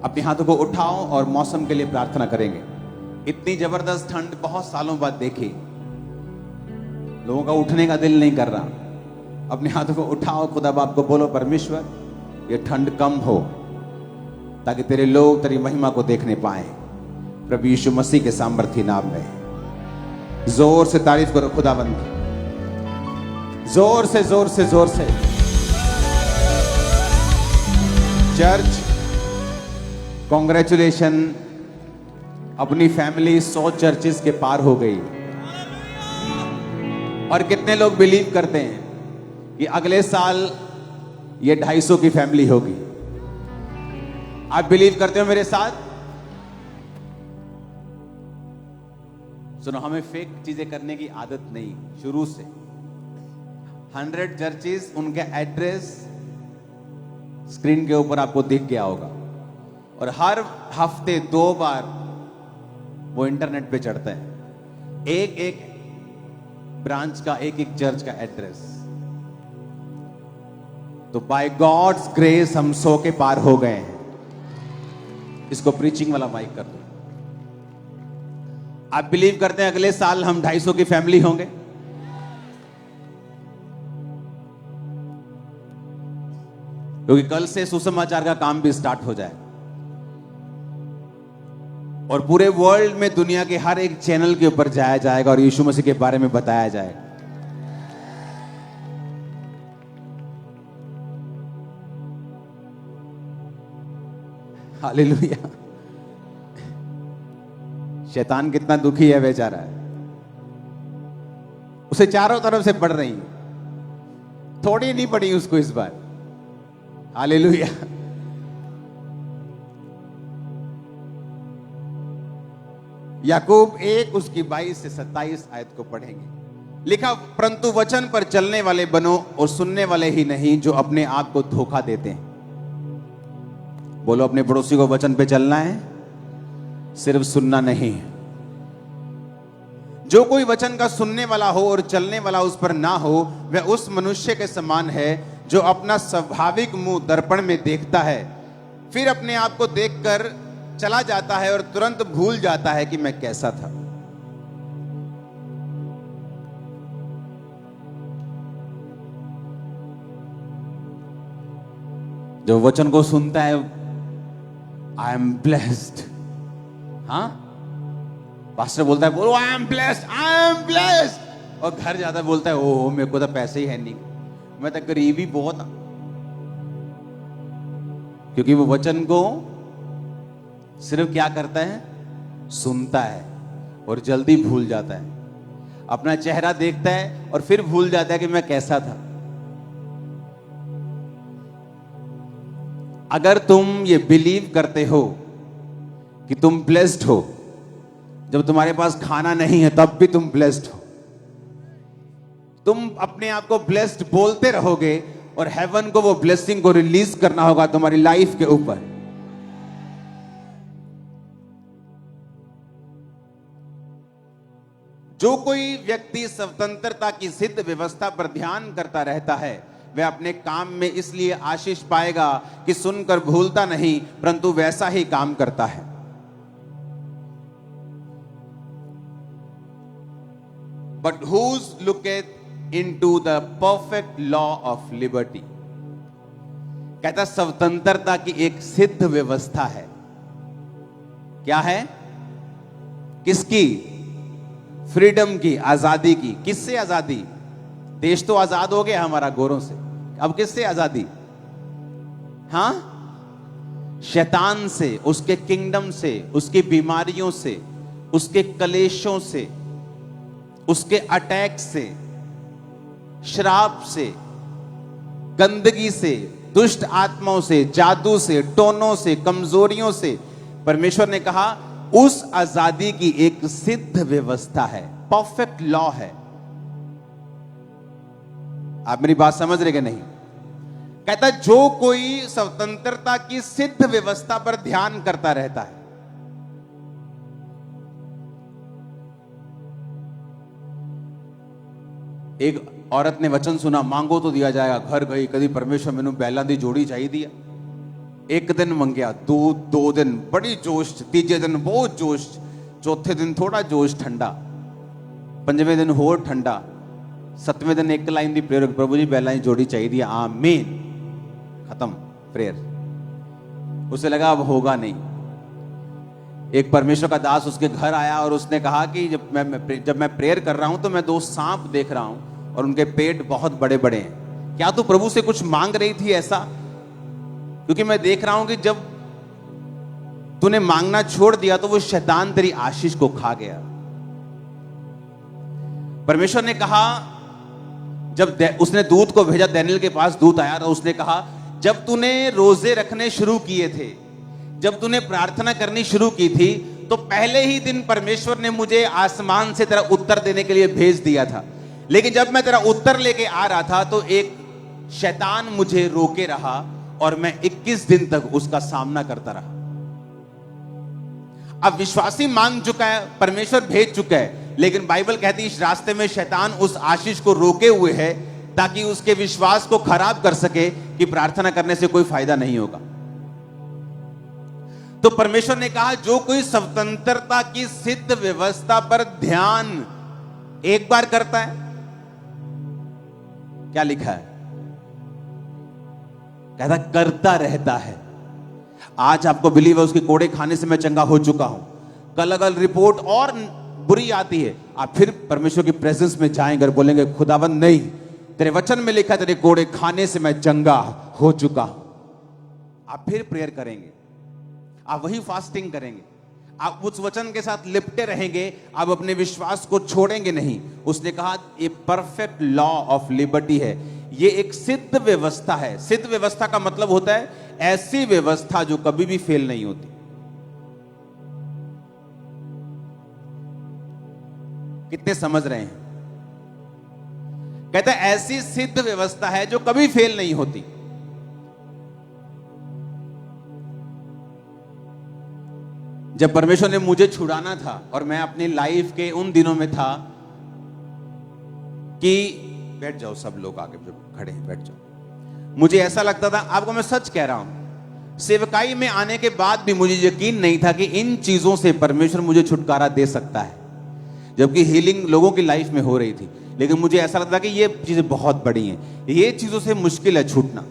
अपने हाथों को उठाओ और मौसम के लिए प्रार्थना करेंगे। इतनी जबरदस्त ठंड बहुत सालों बाद देखी, लोगों का उठने का दिल नहीं कर रहा। अपने हाथों को उठाओ, खुदा बाप को बोलो, परमेश्वर ये ठंड कम हो ताकि तेरे लोग तेरी महिमा को देखने पाए। प्रभु यीशु मसीह के सामर्थी नाम में जोर से तारीफ करो खुदावंद की, जोर से जोर से जोर से। चर्च कॉन्ग्रेचुलेशन, अपनी फैमिली 100 चर्चेस के पार हो गई। और कितने लोग बिलीव करते हैं कि अगले साल ये 250 की फैमिली होगी? आप बिलीव करते हो मेरे साथ? सुनो, हमें फेक चीजें करने की आदत नहीं शुरू से। 100 चर्चेस, उनका एड्रेस स्क्रीन के ऊपर आपको दिख गया होगा, और हर हफ्ते 2 बार वो इंटरनेट पे चढ़ता है, एक एक ब्रांच का, एक एक चर्च का एड्रेस। तो बाय गॉड्स ग्रेस हम 100 के पार हो गए हैं। इसको प्रीचिंग वाला माइक कर दो। आप बिलीव करते हैं अगले साल हम 250 की फैमिली होंगे? क्योंकि कल से सुसमाचार का काम भी स्टार्ट हो जाए और पूरे वर्ल्ड में, दुनिया के हर एक चैनल के ऊपर जाया जाएगा और यीशु मसीह के बारे में बताया जाएगा। हालेलुया। शैतान कितना दुखी है बेचारा, उसे चारों तरफ से पड़ रही, थोड़ी नहीं पड़ी उसको इस बार। हालेलुया। याकूब 1 उसकी 22 से 27 आयत को पढ़ेंगे। लिखा, परंतु वचन पर चलने वाले बनो और सुनने वाले ही नहीं जो अपने आप को धोखा देते हैं। बोलो, अपने पड़ोसी को वचन पे चलना है, सिर्फ सुनना नहीं। जो कोई वचन का सुनने वाला हो और चलने वाला उस पर ना हो, वह उस मनुष्य के समान है जो अपना स्वाभाविक मुंह दर्पण में देखता है, फिर अपने आप को देखकर चला जाता है और तुरंत भूल जाता है कि मैं कैसा था। जो वचन को सुनता है, आई एम ब्लेस्ड। हाँ, पास्टर बोलता है, बोलो I am blessed, I am blessed, और घर जाता है बोलता है, ओह मेरे को तो पैसे ही है नहीं, मैं तो गरीबी बहुत। क्योंकि वो वचन को सिर्फ क्या करता है, सुनता है और जल्दी भूल जाता है। अपना चेहरा देखता है और फिर भूल जाता है कि मैं कैसा था। अगर तुम ये बिलीव करते हो कि तुम ब्लेस्ड हो, जब तुम्हारे पास खाना नहीं है तब भी तुम ब्लेस्ड हो, तुम अपने आप को ब्लेस्ड बोलते रहोगे और हेवन को वो ब्लेसिंग को रिलीज करना होगा तुम्हारी लाइफ के ऊपर। जो कोई व्यक्ति स्वतंत्रता की सिद्ध व्यवस्था पर ध्यान करता रहता है, वह अपने काम में इसलिए आशीष पाएगा कि सुनकर भूलता नहीं, परंतु वैसा ही काम करता है। But whose looketh into the perfect law of liberty? कहता स्वतंत्रता की एक सिद्ध व्यवस्था है। क्या है? किसकी? फ्रीडम की, आजादी की। किससे आजादी? देश तो आजाद हो गया हमारा गोरों से, अब किससे आजादी? हां, शैतान से, उसके किंगडम से, उसकी बीमारियों से, उसके कलेशों से, उसके अटैक से, शराब से, गंदगी से, दुष्ट आत्माओं से, जादू से, टोनों से, कमजोरियों से। परमेश्वर ने कहा उस आजादी की एक सिद्ध व्यवस्था है, परफेक्ट लॉ है। आप मेरी बात समझ रहे कि नहीं? कहता जो कोई स्वतंत्रता की सिद्ध व्यवस्था पर ध्यान करता रहता है। एक औरत ने वचन सुना, मांगो तो दिया जाएगा, घर गई, कभी परमेश्वर मैनू पहला दी जोड़ी चाहिए दिया। एक दिन मंगया, दूध 2 दिन बड़ी जोश, तीजे दिन बहुत जोश, चौथे दिन थोड़ा जोश ठंडा, पंजवें दिन होर ठंडा, 7वें दिन एक लाइन दी प्रेयर, प्रभु जी बैलाइन जोड़ी चाहिए, आमीन, खत्म प्रेयर। उसे लगा अब होगा नहीं। एक परमेश्वर का दास उसके घर आया और उसने कहा कि जब मैं प्रेयर कर रहा हूं तो मैं 2 सांप देख रहा हूं और उनके पेट बहुत बड़े बड़े हैं। क्या तू प्रभु से कुछ मांग रही थी ऐसा? क्योंकि मैं देख रहा हूं कि जब तूने मांगना छोड़ दिया तो वो शैतान तेरी आशीष को खा गया। परमेश्वर ने कहा, जब उसने दूत को भेजा, दानियेल के पास दूत आया तो उसने कहा, जब तूने रोजे रखने शुरू किए थे, जब तूने प्रार्थना करनी शुरू की थी, तो पहले ही दिन परमेश्वर ने मुझे आसमान से तेरा उत्तर देने के लिए भेज दिया था। लेकिन जब मैं तेरा उत्तर लेके आ रहा था तो एक शैतान मुझे रोके रहा और मैं 21 दिन तक उसका सामना करता रहा। अब विश्वासी मांग चुका है, परमेश्वर भेज चुका है, लेकिन बाइबल कहती है इस रास्ते में शैतान उस आशीष को रोके हुए है ताकि उसके विश्वास को खराब कर सके कि प्रार्थना करने से कोई फायदा नहीं होगा। तो परमेश्वर ने कहा, जो कोई स्वतंत्रता की सिद्ध व्यवस्था पर ध्यान एक बार करता है, क्या लिखा है, कहता करता रहता है। आज आपको बिलीव है उसके कोड़े खाने से मैं चंगा हो चुका हूं, कल अगर रिपोर्ट और बुरी आती है, आप फिर परमेश्वर की प्रेजेंस में जाएंगे और बोलेंगे, खुदावंद नहीं, तेरे वचन में लिखा तेरे कोड़े खाने से मैं चंगा हो चुका हूं। आप फिर प्रेयर करेंगे, आप वही फास्टिंग करेंगे, आप उस वचन के साथ लिपटे रहेंगे, आप अपने विश्वास को छोड़ेंगे नहीं। उसने कहा ये परफेक्ट लॉ ऑफ लिबर्टी है, ये एक सिद्ध व्यवस्था है। सिद्ध व्यवस्था का मतलब होता है ऐसी व्यवस्था जो कभी भी फेल नहीं होती। कितने समझ रहे हैं? कहता है ऐसी सिद्ध व्यवस्था है जो कभी फेल नहीं होती। जब परमेश्वर ने मुझे छुड़ाना था और मैं अपनी लाइफ के उन दिनों में था कि बैठ जाओ सब लोग आगे जो खड़े हैं बैठ जाओ, मुझे ऐसा लगता था, आपको मैं सच कह रहा हूं, सेवकाई में आने के बाद भी मुझे यकीन नहीं था कि इन चीजों से परमेश्वर मुझे छुटकारा दे सकता है, जबकि हीलिंग लोगों की लाइफ में हो रही थी। लेकिन मुझे ऐसा लगता कि ये चीजें बहुत बड़ी हैं, ये चीजों से मुश्किल है छूटना।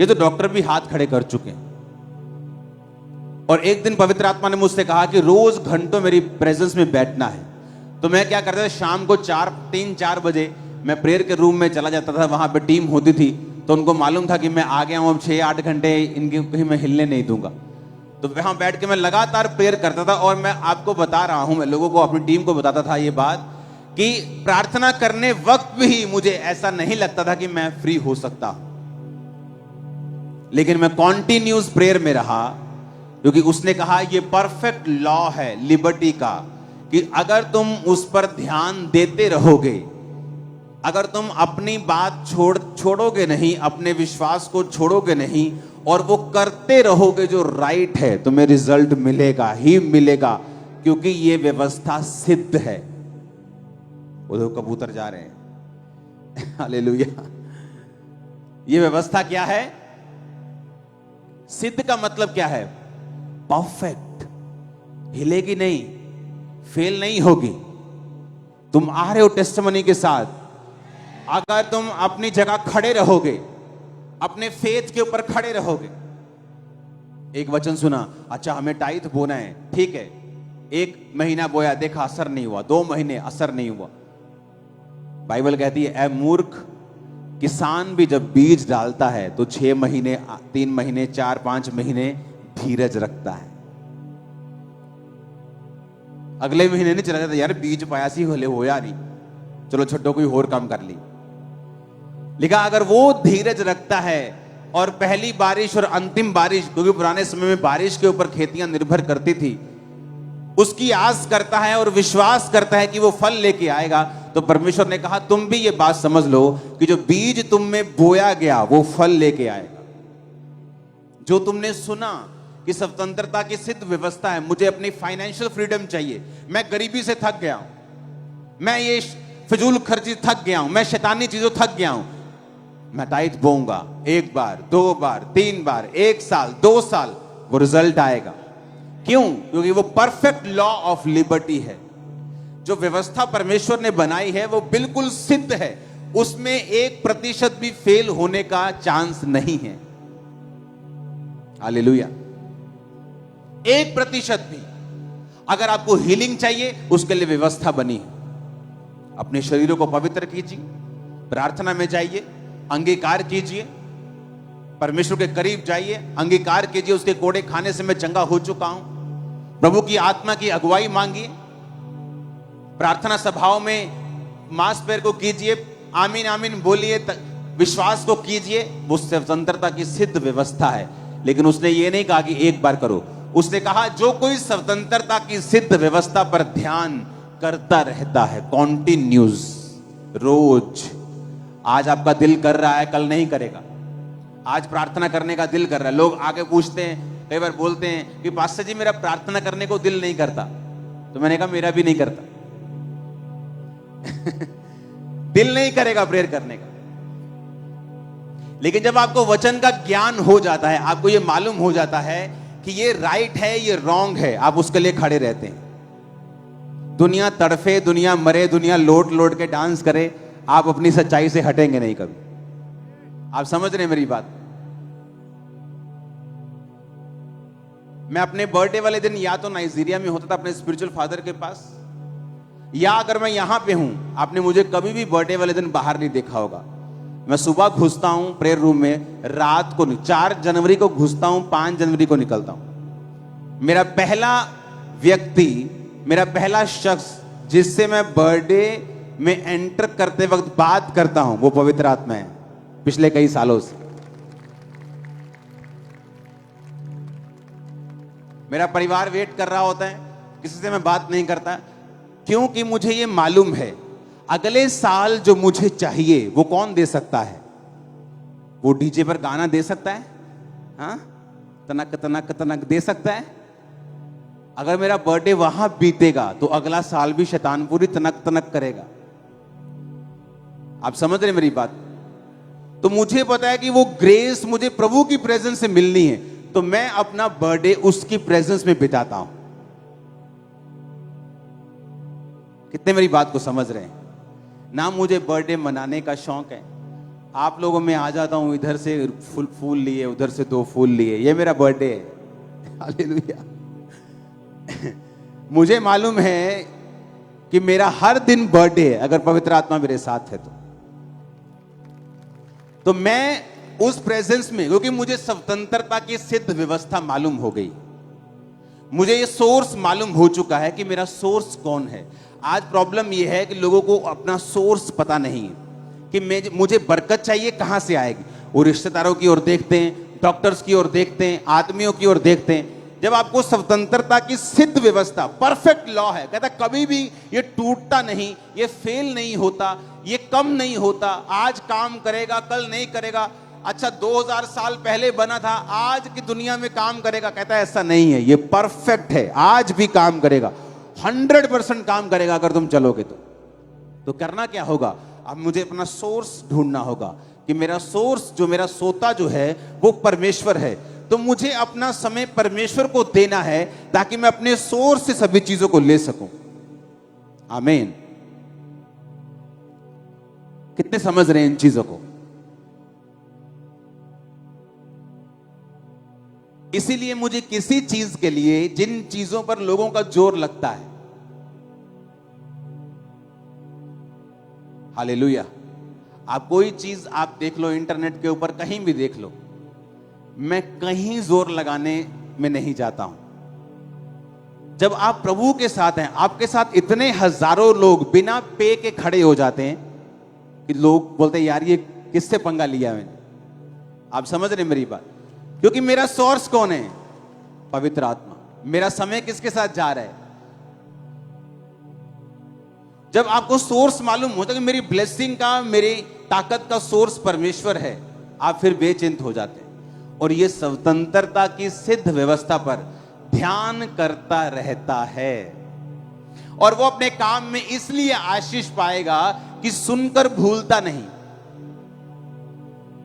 ये तो डॉक्टर भी हाथ खड़े कर चुके हैं। और एक दिन पवित्र आत्मा ने मुझसे कहा कि रोज घंटों मेरी प्रेजेंस में बैठना है। तो मैं क्या करता था, शाम को 3-4 बजे मैं प्रेयर के रूम में चला जाता था, वहां पे टीम होती थी, तो उनको मालूम था कि मैं आ गया हूं, अब 6-8 घंटे इनके कहीं मैं हिलने नहीं दूंगा। तो वहां बैठ के मैं लगातार प्रेयर करता था। और मैं आपको बता रहा हूं, मैं लोगों को, अपनी टीम को बताता था ये बात कि प्रार्थना करने वक्त भी मुझे ऐसा नहीं लगता था कि मैं फ्री हो सकता हूं, लेकिन मैं कॉन्टिन्यूस प्रेयर में रहा, क्योंकि उसने कहा ये परफेक्ट लॉ है लिबर्टी का कि अगर तुम उस पर ध्यान देते रहोगे, अगर तुम अपनी बात छोड़ोगे नहीं, अपने विश्वास को छोड़ोगे नहीं और वो करते रहोगे जो राइट है, तुम्हें रिजल्ट मिलेगा ही मिलेगा, क्योंकि ये व्यवस्था सिद्ध है। वो दो कबूतर जा रहे हैं हालेलुया। ये व्यवस्था क्या है? सिद्ध का मतलब क्या है? परफेक्ट, हिलेगी नहीं, फेल नहीं होगी। तुम आ रहे हो टेस्टिमनी के साथ, अगर तुम अपनी जगह खड़े रहोगे, अपने फेथ के ऊपर खड़े रहोगे। एक वचन सुना, अच्छा हमें टाइथ बोना है, ठीक है, 1 महीना बोया, देखा असर नहीं हुआ, 2 महीने असर नहीं हुआ। बाइबल कहती है ऐ मूर्ख, किसान भी जब बीज डालता है तो 6 महीने, 3 महीने, 4-5 महीने धीरज रखता है। अगले महीने नहीं चला जाता, यार बीज पाया सी होले होया नहीं, चलो छोटो कोई और काम कर ली। लिखा अगर वो धीरज रखता है और पहली बारिश और अंतिम बारिश, क्योंकि पुराने समय में बारिश के ऊपर खेतियां निर्भर करती थी, उसकी आस करता है और विश्वास करता है कि वो फल लेके आएगा, तो परमेश्वर ने कहा तुम भी ये बात समझ लो कि जो बीज तुम में बोया गया वो फल लेके आएगा। जो तुमने सुना कि स्वतंत्रता की सिद्ध व्यवस्था है, मुझे अपनी फाइनेंशियल फ्रीडम चाहिए, मैं गरीबी से थक गया हूं, मैं ये फिजूल खर्ची थक गया हूं, मैं शैतानी चीजों थक गया हूं, मैं टाइट बोऊंगा, 1 बार, 2 बार, 3 बार, 1 साल, 2 साल, वो रिजल्ट आएगा। क्यों? क्योंकि वो परफेक्ट लॉ ऑफ लिबर्टी है। जो व्यवस्था परमेश्वर ने बनाई है वो बिल्कुल सिद्ध है, उसमें 1% भी फेल होने का चांस नहीं है। हालेलुया। 1% भी। अगर आपको हीलिंग चाहिए, उसके लिए व्यवस्था बनी है। अपने शरीरों को पवित्र कीजिए, प्रार्थना में जाइए, अंगीकार कीजिए, परमेश्वर के करीब जाइए, अंगीकार कीजिए उसके कोड़े खाने से मैं चंगा हो चुका हूं। प्रभु की आत्मा की अगुवाई मांगिए, प्रार्थना सभाओं में मांस पैर को कीजिए, आमीन आमीन बोलिए, विश्वास को कीजिए। वो स्वतंत्रता की सिद्ध व्यवस्था है। लेकिन उसने ये नहीं कहा कि 1 बार करो, उसने कहा जो कोई स्वतंत्रता की सिद्ध व्यवस्था पर ध्यान करता रहता है, कॉन्टिन्यूज, रोज। आज आपका दिल कर रहा है, कल नहीं करेगा। आज प्रार्थना करने का दिल कर रहा है। लोग आके पूछते हैं, कई बार बोलते हैं कि पास्टर जी मेरा प्रार्थना करने को दिल नहीं करता। तो मैंने कहा मेरा भी नहीं करता। दिल नहीं करेगा प्रेयर करने का। लेकिन जब आपको वचन का ज्ञान हो जाता है, आपको यह मालूम हो जाता है कि ये राइट है, ये रॉन्ग है, आप उसके लिए खड़े रहते हैं। दुनिया तड़फे, दुनिया मरे, दुनिया लोट लोट के डांस करे, आप अपनी सच्चाई से हटेंगे नहीं कभी। आप समझ रहे हैं मेरी बात? मैं अपने बर्थडे वाले दिन या तो नाइजीरिया में होता था अपने स्पिरिचुअल फादर के पास, या अगर मैं यहां पे हूं, आपने मुझे कभी भी बर्थडे वाले दिन बाहर नहीं देखा होगा। मैं सुबह घुसता हूं प्रेयर रूम में, रात को 4 जनवरी को घुसता हूं, 5 जनवरी को निकलता हूं। मेरा पहला व्यक्ति, मेरा पहला शख्स जिससे मैं बर्थडे में एंटर करते वक्त बात करता हूं, वो पवित्र आत्मा है, पिछले कई सालों से। मेरा परिवार वेट कर रहा होता है, किसी से मैं बात नहीं करता, क्योंकि मुझे ये मालूम है अगले साल जो मुझे चाहिए वो कौन दे सकता है? वो डीजे पर गाना दे सकता है? हाँ, तनक तनक तनक दे सकता है? अगर मेरा बर्थडे वहां बीतेगा तो अगला साल भी शैतान पूरी तनक तनक करेगा। आप समझ रहे मेरी बात? तो मुझे पता है कि वो ग्रेस मुझे प्रभु की प्रेजेंस से मिलनी है, तो मैं अपना बर्थडे उसकी प्रेजेंस में बिताता हूं। कितने मेरी बात को समझ रहे हैं? ना मुझे बर्थडे मनाने का शौक है। आप लोगों में आ जाता हूं, इधर से फूल लिए, उधर से 2 फूल लिए, ये मेरा बर्थडे है। हालेलुया। मुझे मालूम है कि मेरा हर दिन बर्थडे है अगर पवित्र आत्मा मेरे साथ है तो मैं उस प्रेजेंस में, क्योंकि मुझे स्वतंत्रता की सिद्ध व्यवस्था मालूम हो गई, मुझे ये सोर्स मालूम हो चुका है कि मेरा सोर्स कौन है। आज प्रॉब्लम यह है कि लोगों को अपना सोर्स पता नहीं है कि मुझे बरकत चाहिए, कहां से आएगी। वो रिश्तेदारों की ओर देखते हैं, डॉक्टर्स की ओर देखते हैं, आदमियों की ओर देखते हैं। जब आपको स्वतंत्रता की सिद्ध व्यवस्था, परफेक्ट लॉ है, कहता कभी भी ये टूटता नहीं, ये फेल नहीं होता, ये कम नहीं होता, आज काम करेगा कल नहीं करेगा। अच्छा 2000 साल पहले बना था, आज की दुनिया में काम करेगा, कहता है ऐसा नहीं है, ये परफेक्ट है, आज भी काम करेगा, 100% काम करेगा अगर तुम चलोगे तो करना क्या होगा? अब मुझे अपना सोर्स ढूंढना होगा कि मेरा सोर्स, जो मेरा सोता जो है वो परमेश्वर है। तो मुझे अपना समय परमेश्वर को देना है ताकि मैं अपने सोर्स से सभी चीजों को ले सकूं। आमीन। कितने समझ रहे हैं इन चीजों को? इसीलिए मुझे किसी चीज के लिए, जिन चीजों पर लोगों का जोर लगता है, हालेलुया, आप कोई चीज आप देख लो, इंटरनेट के ऊपर कहीं भी देख लो, मैं कहीं जोर लगाने में नहीं जाता हूं। जब आप प्रभु के साथ हैं, आपके साथ इतने हजारों लोग बिना पे के खड़े हो जाते हैं कि लोग बोलते हैं यार ये किससे पंगा लिया मैंने। आप समझ रहे मेरी बात? क्योंकि मेरा सोर्स कौन है? पवित्र आत्मा। मेरा समय किसके साथ जा रहा है? जब आपको सोर्स मालूम होता है कि मेरी ब्लेसिंग का, मेरी ताकत का सोर्स परमेश्वर है, आप फिर बेचिंत हो जाते हैं और ये स्वतंत्रता की सिद्ध व्यवस्था पर ध्यान करता रहता है। और वो अपने काम में इसलिए आशीष पाएगा कि सुनकर भूलता नहीं।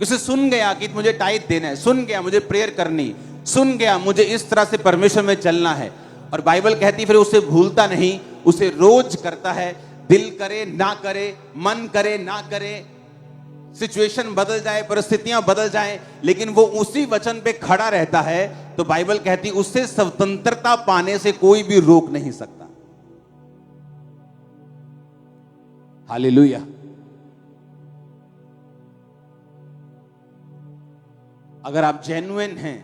उसे सुन गया कि मुझे टाइट देना है, सुन गया मुझे प्रेयर करनी, सुन गया मुझे इस तरह से परमेश्वर में चलना है। और बाइबल कहती फिर उसे भूलता नहीं, उसे रोज करता है, दिल करे ना करे, मन करे ना करे, सिचुएशन बदल जाए, परिस्थितियां बदल जाए, लेकिन वो उसी वचन पे खड़ा रहता है। तो बाइबल कहती उससे स्वतंत्रता पाने से कोई भी रोक नहीं सकता। हालेलुया। अगर आप जेन्युइन हैं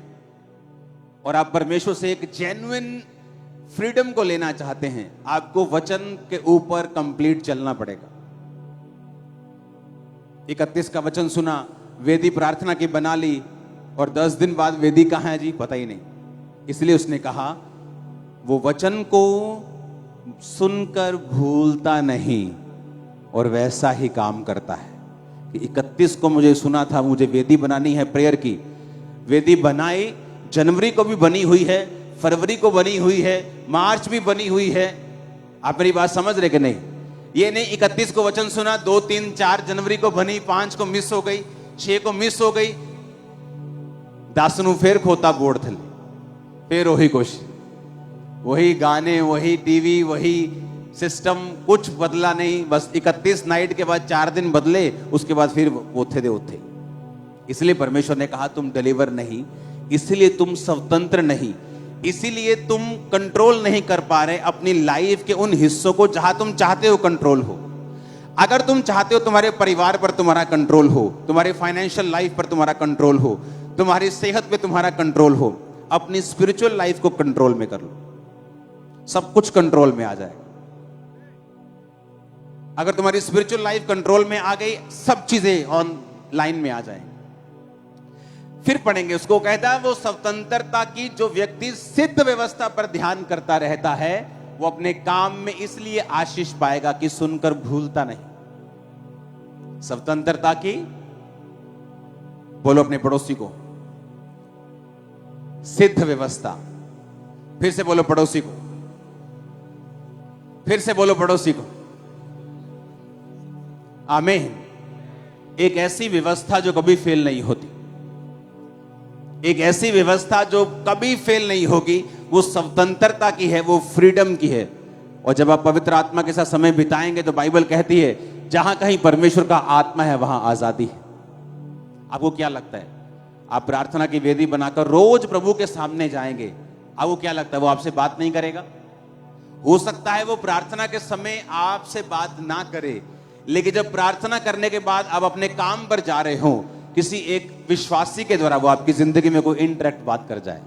और आप परमेश्वर से एक जेन्युइन फ्रीडम को लेना चाहते हैं, आपको वचन के ऊपर कंप्लीट चलना पड़ेगा। 31 का वचन सुना, वेदी प्रार्थना की बना ली, और 10 दिन बाद वेदी कहां है जी पता ही नहीं। इसलिए उसने कहा वो वचन को सुनकर भूलता नहीं और वैसा ही काम करता है। कि 31 को मुझे सुना था, मुझे वेदी बनानी है प्रेयर की, वेदी बनाई, जनवरी को भी बनी हुई है, फरवरी को बनी हुई है, मार्च भी बनी हुई है। आप मेरी बात समझ रहे कि नहीं? ये नहीं 31 को वचन सुना, 2, 3, 4 जनवरी को बनी, 5 को मिस हो गई, 6 को मिस हो गई, 10 ਨੂੰ फिर खोता बोर्ड थले, फिर वही कुछ, वही गाने, वही टीवी, वही सिस्टम, कुछ बदला नहीं। बस 31 नाइट के बाद 4 दिन बदले, उसके बाद फिर ओथे दे ओथे। इसलिए परमेश्वर ने कहा तुम डिलीवर नहीं, इसलिए तुम स्वतंत्र नहीं, इसीलिए तुम कंट्रोल नहीं कर पा रहे अपनी लाइफ के उन हिस्सों को जहां तुम चाहते हो कंट्रोल हो। अगर तुम चाहते हो तुम्हारे परिवार पर तुम्हारा कंट्रोल हो, तुम्हारे फाइनेंशियल लाइफ पर तुम्हारा कंट्रोल हो, तुम्हारी सेहत पे तुम्हारा कंट्रोल हो, अपनी स्पिरिचुअल लाइफ को कंट्रोल में कर लो, सब कुछ कंट्रोल में आ जाएगा। अगर तुम्हारी स्पिरिचुअल लाइफ कंट्रोल में आ गई, सब चीजें ऑन लाइन में आ जाएंगी। फिर पढ़ेंगे उसको, कहता है वो स्वतंत्रता की जो व्यक्ति सिद्ध व्यवस्था पर ध्यान करता रहता है, वो अपने काम में इसलिए आशीष पाएगा कि सुनकर भूलता नहीं। स्वतंत्रता की, बोलो अपने पड़ोसी को, सिद्ध व्यवस्था। फिर से बोलो पड़ोसी को, फिर से बोलो पड़ोसी को। आमीन। एक ऐसी व्यवस्था जो कभी फेल नहीं होती, एक ऐसी व्यवस्था जो कभी फेल नहीं होगी, वो स्वतंत्रता की है, वो फ्रीडम की है। और जब आप पवित्र आत्मा के साथ समय बिताएंगे तो बाइबल कहती है जहां कहीं परमेश्वर का आत्मा है वहां आजादी है। आपको क्या लगता है, आप प्रार्थना की वेदी बनाकर रोज प्रभु के सामने जाएंगे, आपको क्या लगता है वो आपसे बात नहीं करेगा? हो सकता है वो प्रार्थना के समय आपसे बात ना करे, लेकिन जब प्रार्थना करने के बाद आप अपने काम पर जा रहे हो, किसी एक विश्वासी के द्वारा वो आपकी जिंदगी में कोई इंटरेक्ट बात कर जाए।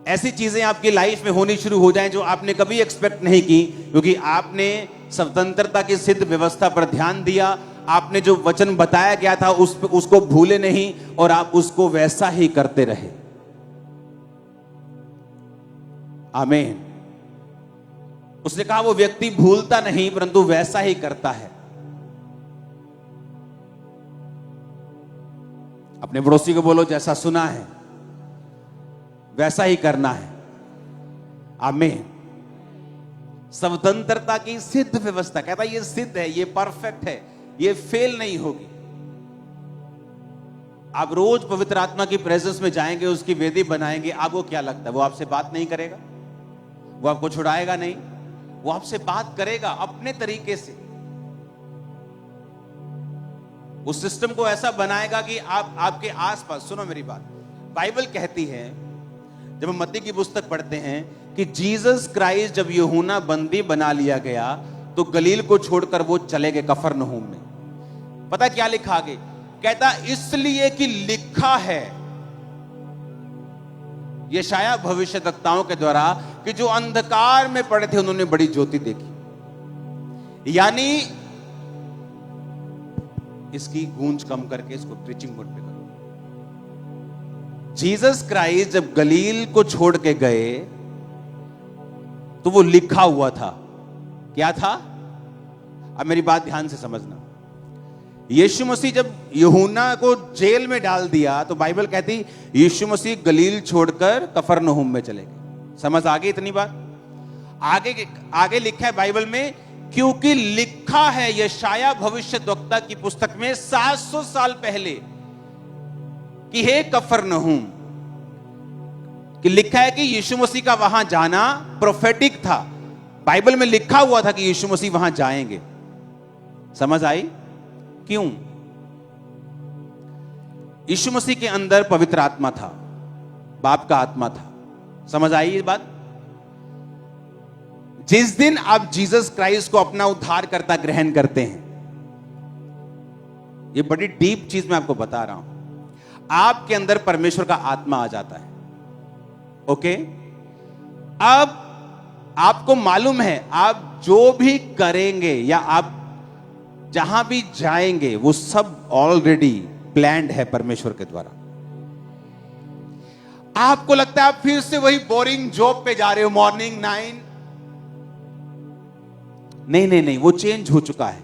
ऐसी चीजें आपकी लाइफ में होनी शुरू हो जाएं जो आपने कभी एक्सपेक्ट नहीं की, क्योंकि आपने स्वतंत्रता की सिद्ध व्यवस्था पर ध्यान दिया, आपने जो वचन बताया गया था उसको भूले नहीं और आप उसको वैसा ही करते रहे। आमीन। उसने कहा वो व्यक्ति भूलता नहीं परंतु वैसा ही करता है। अपने पड़ोसी को बोलो जैसा सुना है वैसा ही करना है। आमीन। स्वतंत्रता की सिद्ध व्यवस्था, कहता ये सिद्ध है, ये परफेक्ट है, ये फेल नहीं होगी। आप रोज पवित्र आत्मा की प्रेजेंस में जाएंगे, उसकी वेदी बनाएंगे, आपको क्या लगता है वो आपसे बात नहीं करेगा? वो आपको छुड़ाएगा नहीं, वो आपसे बात करेगा अपने तरीके से। उस सिस्टम को ऐसा बनाएगा कि आप आपके आसपास, सुनो मेरी बात, बाइबल कहती है जब हम मत्ती की पुस्तक पढ़ते हैं कि जीसस क्राइस्ट जब यूहन्ना बंदी बना लिया गया तो गलील को छोड़कर वो चले गए कफरनहूम में। पता क्या लिखा आगे? कहता इसलिए कि लिखा है यशाया भविष्यवक्ताओं के द्वारा कि जो अंधकार में पड़े थे उन्होंने बड़ी ज्योति देखी। यानी इसकी गूंज कम करके इसको प्रीचिंग मोड पे करो। जीसस क्राइस्ट जब गलील को छोड़ के गए तो वो लिखा हुआ था। क्या था? अब मेरी बात ध्यान से समझना। यीशु मसीह जब यूहन्ना को जेल में डाल दिया तो बाइबल कहती यीशु मसीह गलील छोड़कर कफरनहूम में चले गए। समझ आ गई इतनी बात? आगे लिखा है बाइबल में क्योंकि लिखा है यशाया भविष्यद्वक्ता की पुस्तक में 700 साल पहले कि हे कफरनहूम, कि लिखा है कि यीशु मसीह का वहां जाना प्रोफेटिक था। बाइबल में लिखा हुआ था कि यीशु मसीह वहां जाएंगे। समझ आई? क्यों? यीशु मसीह के अंदर पवित्र आत्मा था, बाप का आत्मा था। समझ आई ये बात? जिस दिन आप जीसस क्राइस्ट को अपना उद्धारकर्ता ग्रहण करते हैं, ये बड़ी डीप चीज मैं आपको बता रहा हूं, आपके अंदर परमेश्वर का आत्मा आ जाता है। ओके? अब आपको मालूम है आप जो भी करेंगे या आप जहां भी जाएंगे वो सब ऑलरेडी प्लान्ड है परमेश्वर के द्वारा। आपको लगता है आप फिर से वही बोरिंग जॉब पे जा रहे हो, मॉर्निंग 9। नहीं, वो चेंज हो चुका है।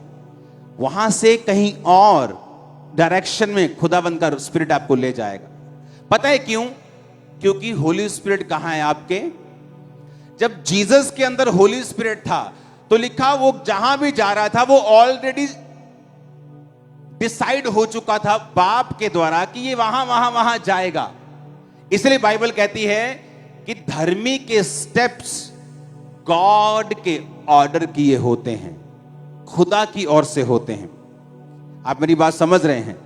वहां से कहीं और डायरेक्शन में खुदाबंद का स्पिरिट आपको ले जाएगा। पता है क्यों? क्योंकि होली स्पिरिट कहां है आपके? जब जीसस के अंदर होली स्पिरिट था तो लिखा वो जहां भी जा रहा था वो ऑलरेडी डिसाइड हो चुका था बाप के द्वारा कि ये वहां जाएगा। इसलिए बाइबल कहती है कि धर्मी के स्टेप्स गॉड के ऑर्डर किए होते हैं, खुदा की ओर से होते हैं। आप मेरी बात समझ रहे हैं?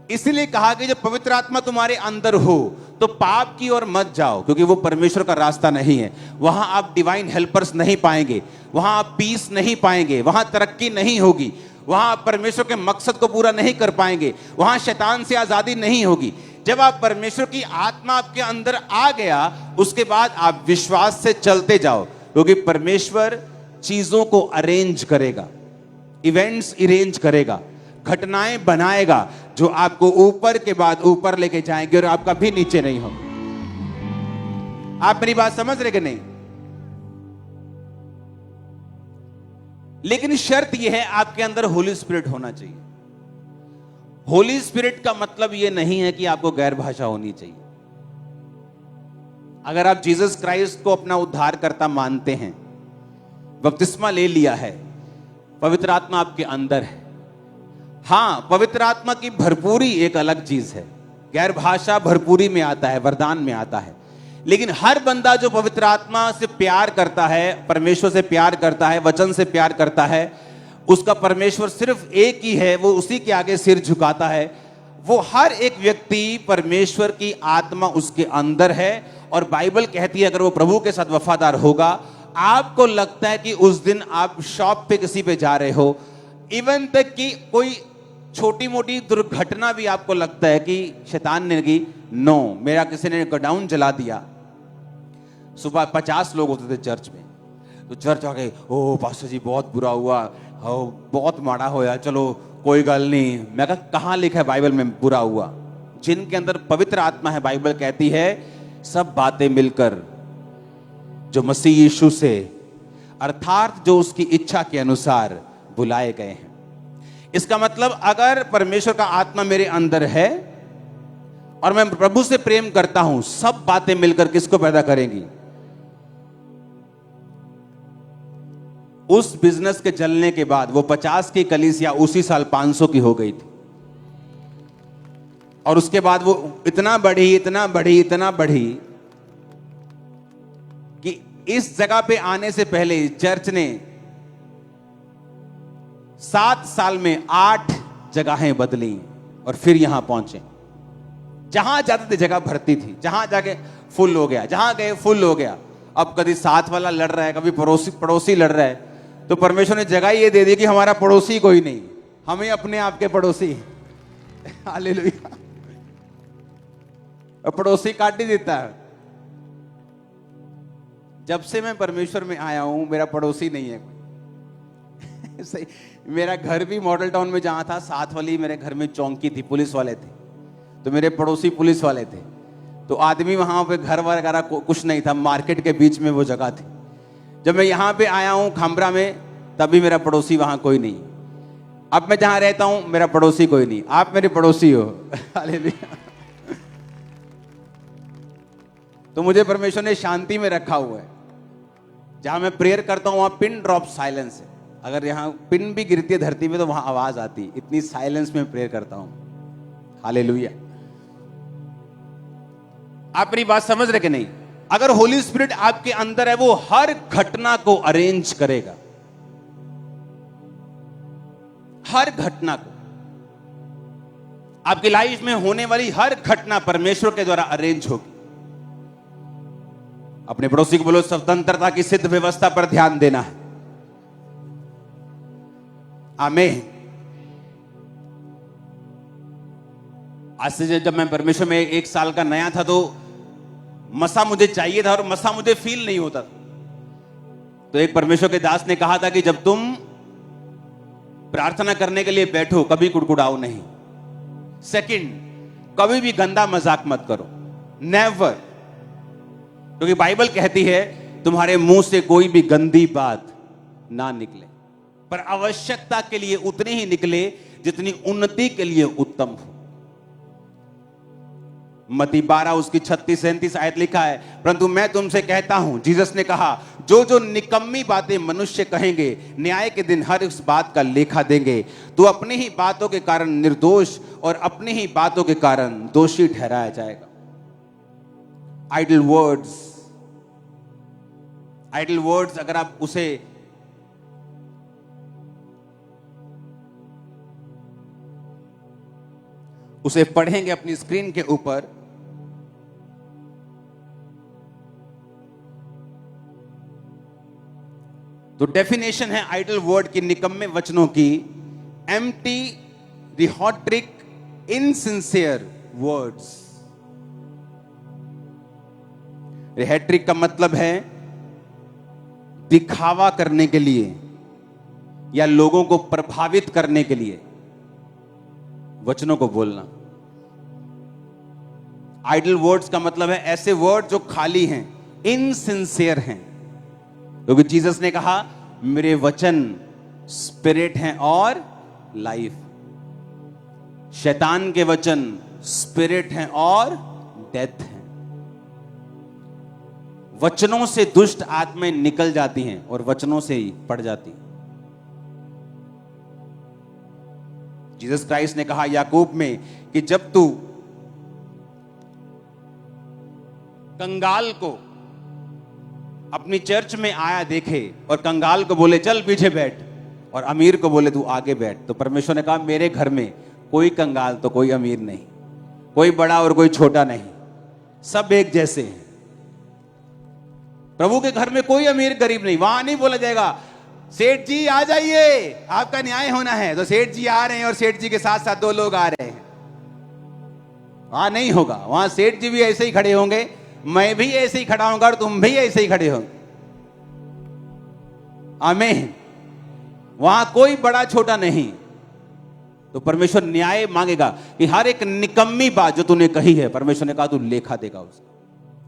इसलिए कहा कि जब पवित्र आत्मा तुम्हारे अंदर हो तो पाप की ओर मत जाओ, क्योंकि वो परमेश्वर का रास्ता नहीं है। वहां आप डिवाइन हेल्पर्स नहीं पाएंगे, वहां आप पीस नहीं पाएंगे, वहां तरक्की नहीं होगी, वहां आप परमेश्वर के मकसद को पूरा नहीं कर पाएंगे, वहां शैतान से आजादी नहीं होगी। जब आप परमेश्वर की आत्मा आपके अंदर आ गया, उसके बाद आप विश्वास से चलते जाओ, क्योंकि परमेश्वर चीजों को अरेंज करेगा, इवेंट्स अरेंज करेगा, घटनाएं बनाएगा जो आपको ऊपर के बाद ऊपर लेके जाएंगे और आप कभी नीचे नहीं होंगे। आप मेरी बात समझ रहे कि नहीं? लेकिन शर्त यह है आपके अंदर होली स्पिरिट होना चाहिए। होली स्पिरिट का मतलब यह नहीं है कि आपको गैर भाषा होनी चाहिए। अगर आप जीसस क्राइस्ट को अपना उद्धारकर्ता मानते हैं, बपतिस्मा ले लिया है, पवित्र आत्मा आपके अंदर है, हां, पवित्र आत्मा की भरपूरी एक अलग चीज है। गैर भाषा भरपूरी में आता है, वरदान में आता है। लेकिन हर बंदा जो पवित्र आत्मा से प्यार करता है, परमेश्वर से प्यार करता है, वचन से प्यार करता है, उसका परमेश्वर सिर्फ एक ही है, वो उसी के आगे सिर झुकाता है। वो हर एक व्यक्ति, परमेश्वर की आत्मा उसके अंदर है। और बाइबल कहती है अगर वो प्रभु के साथ वफादार होगा, आपको लगता है कि उस दिन आप शॉप पे किसी पे जा रहे हो, इवन तक कि कोई छोटी मोटी दुर्घटना भी आपको लगता है कि शैतान ने की, नो, मेरा किसी ने गोडाउन जला दिया। सुबह 50 लोग होते थे चर्च में, तो चर्च आ गए, ओ पास्टर जी बहुत बुरा हुआ, बहुत माड़ा होया, चलो कोई गल नहीं। मैं कहा कहां लिखा है बाइबल में बुरा हुआ? जिनके अंदर पवित्र आत्मा है, बाइबल कहती है सब बातें मिलकर जो मसीह यीशु से, अर्थात जो उसकी इच्छा के अनुसार बुलाए गए हैं। इसका मतलब अगर परमेश्वर का आत्मा मेरे अंदर है और मैं प्रभु से प्रेम करता हूं, सब बातें मिलकर किसको पैदा करेंगी? उस बिजनेस के जलने के बाद वो 50 की कलीसिया उसी साल 500 की हो गई थी। और उसके बाद वो इतना बढ़ी, इतना बढ़ी, इतना बढ़ी कि इस जगह पे आने से पहले चर्च ने 7 साल में 8 जगहें बदली और फिर यहां पहुंचे। जहां जाते थे जगह भरती थी, जहां जाके फुल हो गया, जहां गए फुल हो गया। अब कभी साथ वाला लड़ रहा है, कभी पड़ोसी लड़ रहा है, तो परमेश्वर ने जगह ये दे दी कि हमारा पड़ोसी कोई नहीं, हमें अपने आप के पड़ोसी। हालेलुया। पड़ोसी काट ही देता है। जब से मैं परमेश्वर में आया हूं, मेरा पड़ोसी नहीं है कोई। सही, मेरा घर भी मॉडल टाउन में जहां था, साथ वाली मेरे घर में चौकी थी, पुलिस वाले थे, तो मेरे पड़ोसी पुलिस वाले थे। तो आदमी वहां पे घर वगैरह कुछ नहीं था, मार्केट के बीच में वो जगह थी। जब मैं यहां पे आया हूं खामरा में, तभी मेरा पड़ोसी वहां कोई नहीं। अब मैं जहां रहता हूं मेरा पड़ोसी कोई नहीं, आप मेरे पड़ोसी हो। हालेलुया। तो मुझे परमेश्वर ने शांति में रखा हुआ है। जहां मैं प्रेयर करता हूं वहां पिन ड्रॉप साइलेंस है। अगर यहां पिन भी गिरती है धरती में तो वहां आवाज आती, इतनी साइलेंस में प्रेयर करता हूं। हालेलुया। आप मेरी बात समझ रहे कि नहीं? अगर होली स्पिरिट आपके अंदर है, वो हर घटना को अरेंज करेगा, हर घटना को। आपकी लाइफ में होने वाली हर घटना परमेश्वर के द्वारा अरेंज होगी। अपने पड़ोसी को बोलो, स्वतंत्रता की सिद्ध व्यवस्था पर ध्यान देना है। आमीन। आज से जब मैं परमेश्वर में 1 साल का नया था तो मसा मुझे चाहिए था और मसा मुझे फील नहीं होता। तो एक परमेश्वर के दास ने कहा था कि जब तुम प्रार्थना करने के लिए बैठो कभी कुड़कुड़ाओ नहीं। सेकंड, कभी भी गंदा मजाक मत करो, नेवर। क्योंकि बाइबल कहती है तुम्हारे मुंह से कोई भी गंदी बात ना निकले, पर आवश्यकता के लिए उतनी ही निकले जितनी उन्नति के लिए उत्तम हो। मत्ती 12 उसकी 36-37 आयत लिखा है, परंतु मैं तुमसे कहता हूं, जीसस ने कहा, जो जो निकम्मी बातें मनुष्य कहेंगे न्याय के दिन हर उस बात का लेखा देंगे। तो अपनी ही बातों के कारण निर्दोष और अपनी ही बातों के कारण दोषी ठहराया जाएगा। आइडल वर्ड्स अगर आप उसे पढ़ेंगे अपनी स्क्रीन के ऊपर, तो डेफिनेशन है आइडल वर्ड की, निकम्मे वचनों की, एम्प्टी, रिहॉट्रिक, इनसिंसियर वर्ड्स। रिहैट्रिक का मतलब है दिखावा करने के लिए या लोगों को प्रभावित करने के लिए वचनों को बोलना। आइडल वर्ड्स का मतलब है ऐसे वर्ड जो खाली हैं, इनसिंसियर हैं। क्योंकि जीसस ने कहा, मेरे वचन स्पिरिट हैं और लाइफ। शैतान के वचन स्पिरिट हैं और डेथ हैं। वचनों से दुष्ट आत्माएं निकल जाती हैं और वचनों से ही पड़ जाती हैं। जीसस क्राइस्ट ने कहा याकूब में कि जब तू कंगाल को अपनी चर्च में आया देखे और कंगाल को बोले चल पीछे बैठ और अमीर को बोले तू आगे बैठ, तो परमेश्वर ने कहा मेरे घर में कोई कंगाल तो कोई अमीर नहीं, कोई बड़ा और कोई छोटा नहीं, सब एक जैसे हैं। प्रभु के घर में कोई अमीर गरीब नहीं। वहां नहीं बोला जाएगा सेठ जी आ जाइए आपका न्याय होना है, तो सेठ जी आ रहे हैं और सेठ जी के साथ साथ 2 लोग आ रहे हैं। वहां नहीं होगा। वहां सेठ जी भी ऐसे ही खड़े होंगे, मैं भी ऐसे ही खड़ा होऊंगा और तुम भी ऐसे ही खड़े होंगे। आमीन। वहां कोई बड़ा छोटा नहीं। तो परमेश्वर न्याय मांगेगा कि हर एक निकम्मी बात जो तूने कही है, परमेश्वर ने कहा तू लेखा देगा उसका।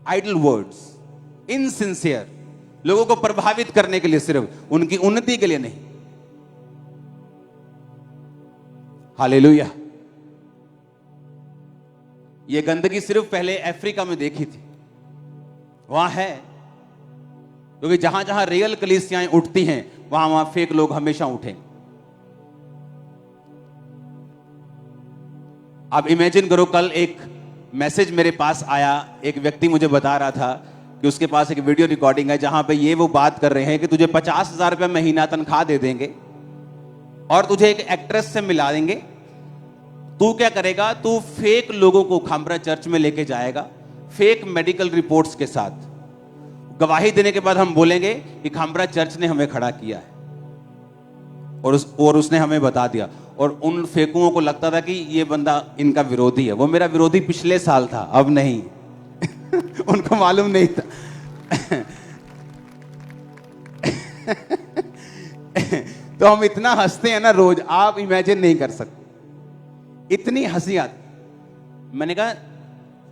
आइडल वर्ड्स, इनसिंसियर, लोगों को प्रभावित करने के लिए, सिर्फ उनकी उन्नति के लिए नहीं। हालेलुया। यह गंदगी सिर्फ पहले अफ्रीका में देखी थी, वहां है, क्योंकि जहां जहां रियल कलीसियाएं उठती हैं वहां वहां फेक लोग हमेशा उठेंगे। आप इमेजिन करो, कल एक मैसेज मेरे पास आया, एक व्यक्ति मुझे बता रहा था कि उसके पास एक वीडियो रिकॉर्डिंग है जहां पे ये वो बात कर रहे हैं कि तुझे 50,000 रुपये महीना तनख्वाह दे देंगे और तुझे एक एक्ट्रेस से मिला देंगे। तू क्या करेगा, तू फेक लोगों को खामरा चर्च में लेके जाएगा, फेक मेडिकल रिपोर्ट्स के साथ। गवाही देने के बाद हम बोलेंगे कि खामरा चर्च ने हमें खड़ा किया है और उसने हमें बता दिया। और उन फेकुओं को लगता था कि ये बंदा इनका विरोधी है। वो मेरा विरोधी पिछले साल था, अब नहीं। उनको मालूम नहीं था। तो हम इतना हंसते हैं ना रोज, आप इमेजिन नहीं कर सकते, इतनी हंसी आती। मैंने कहा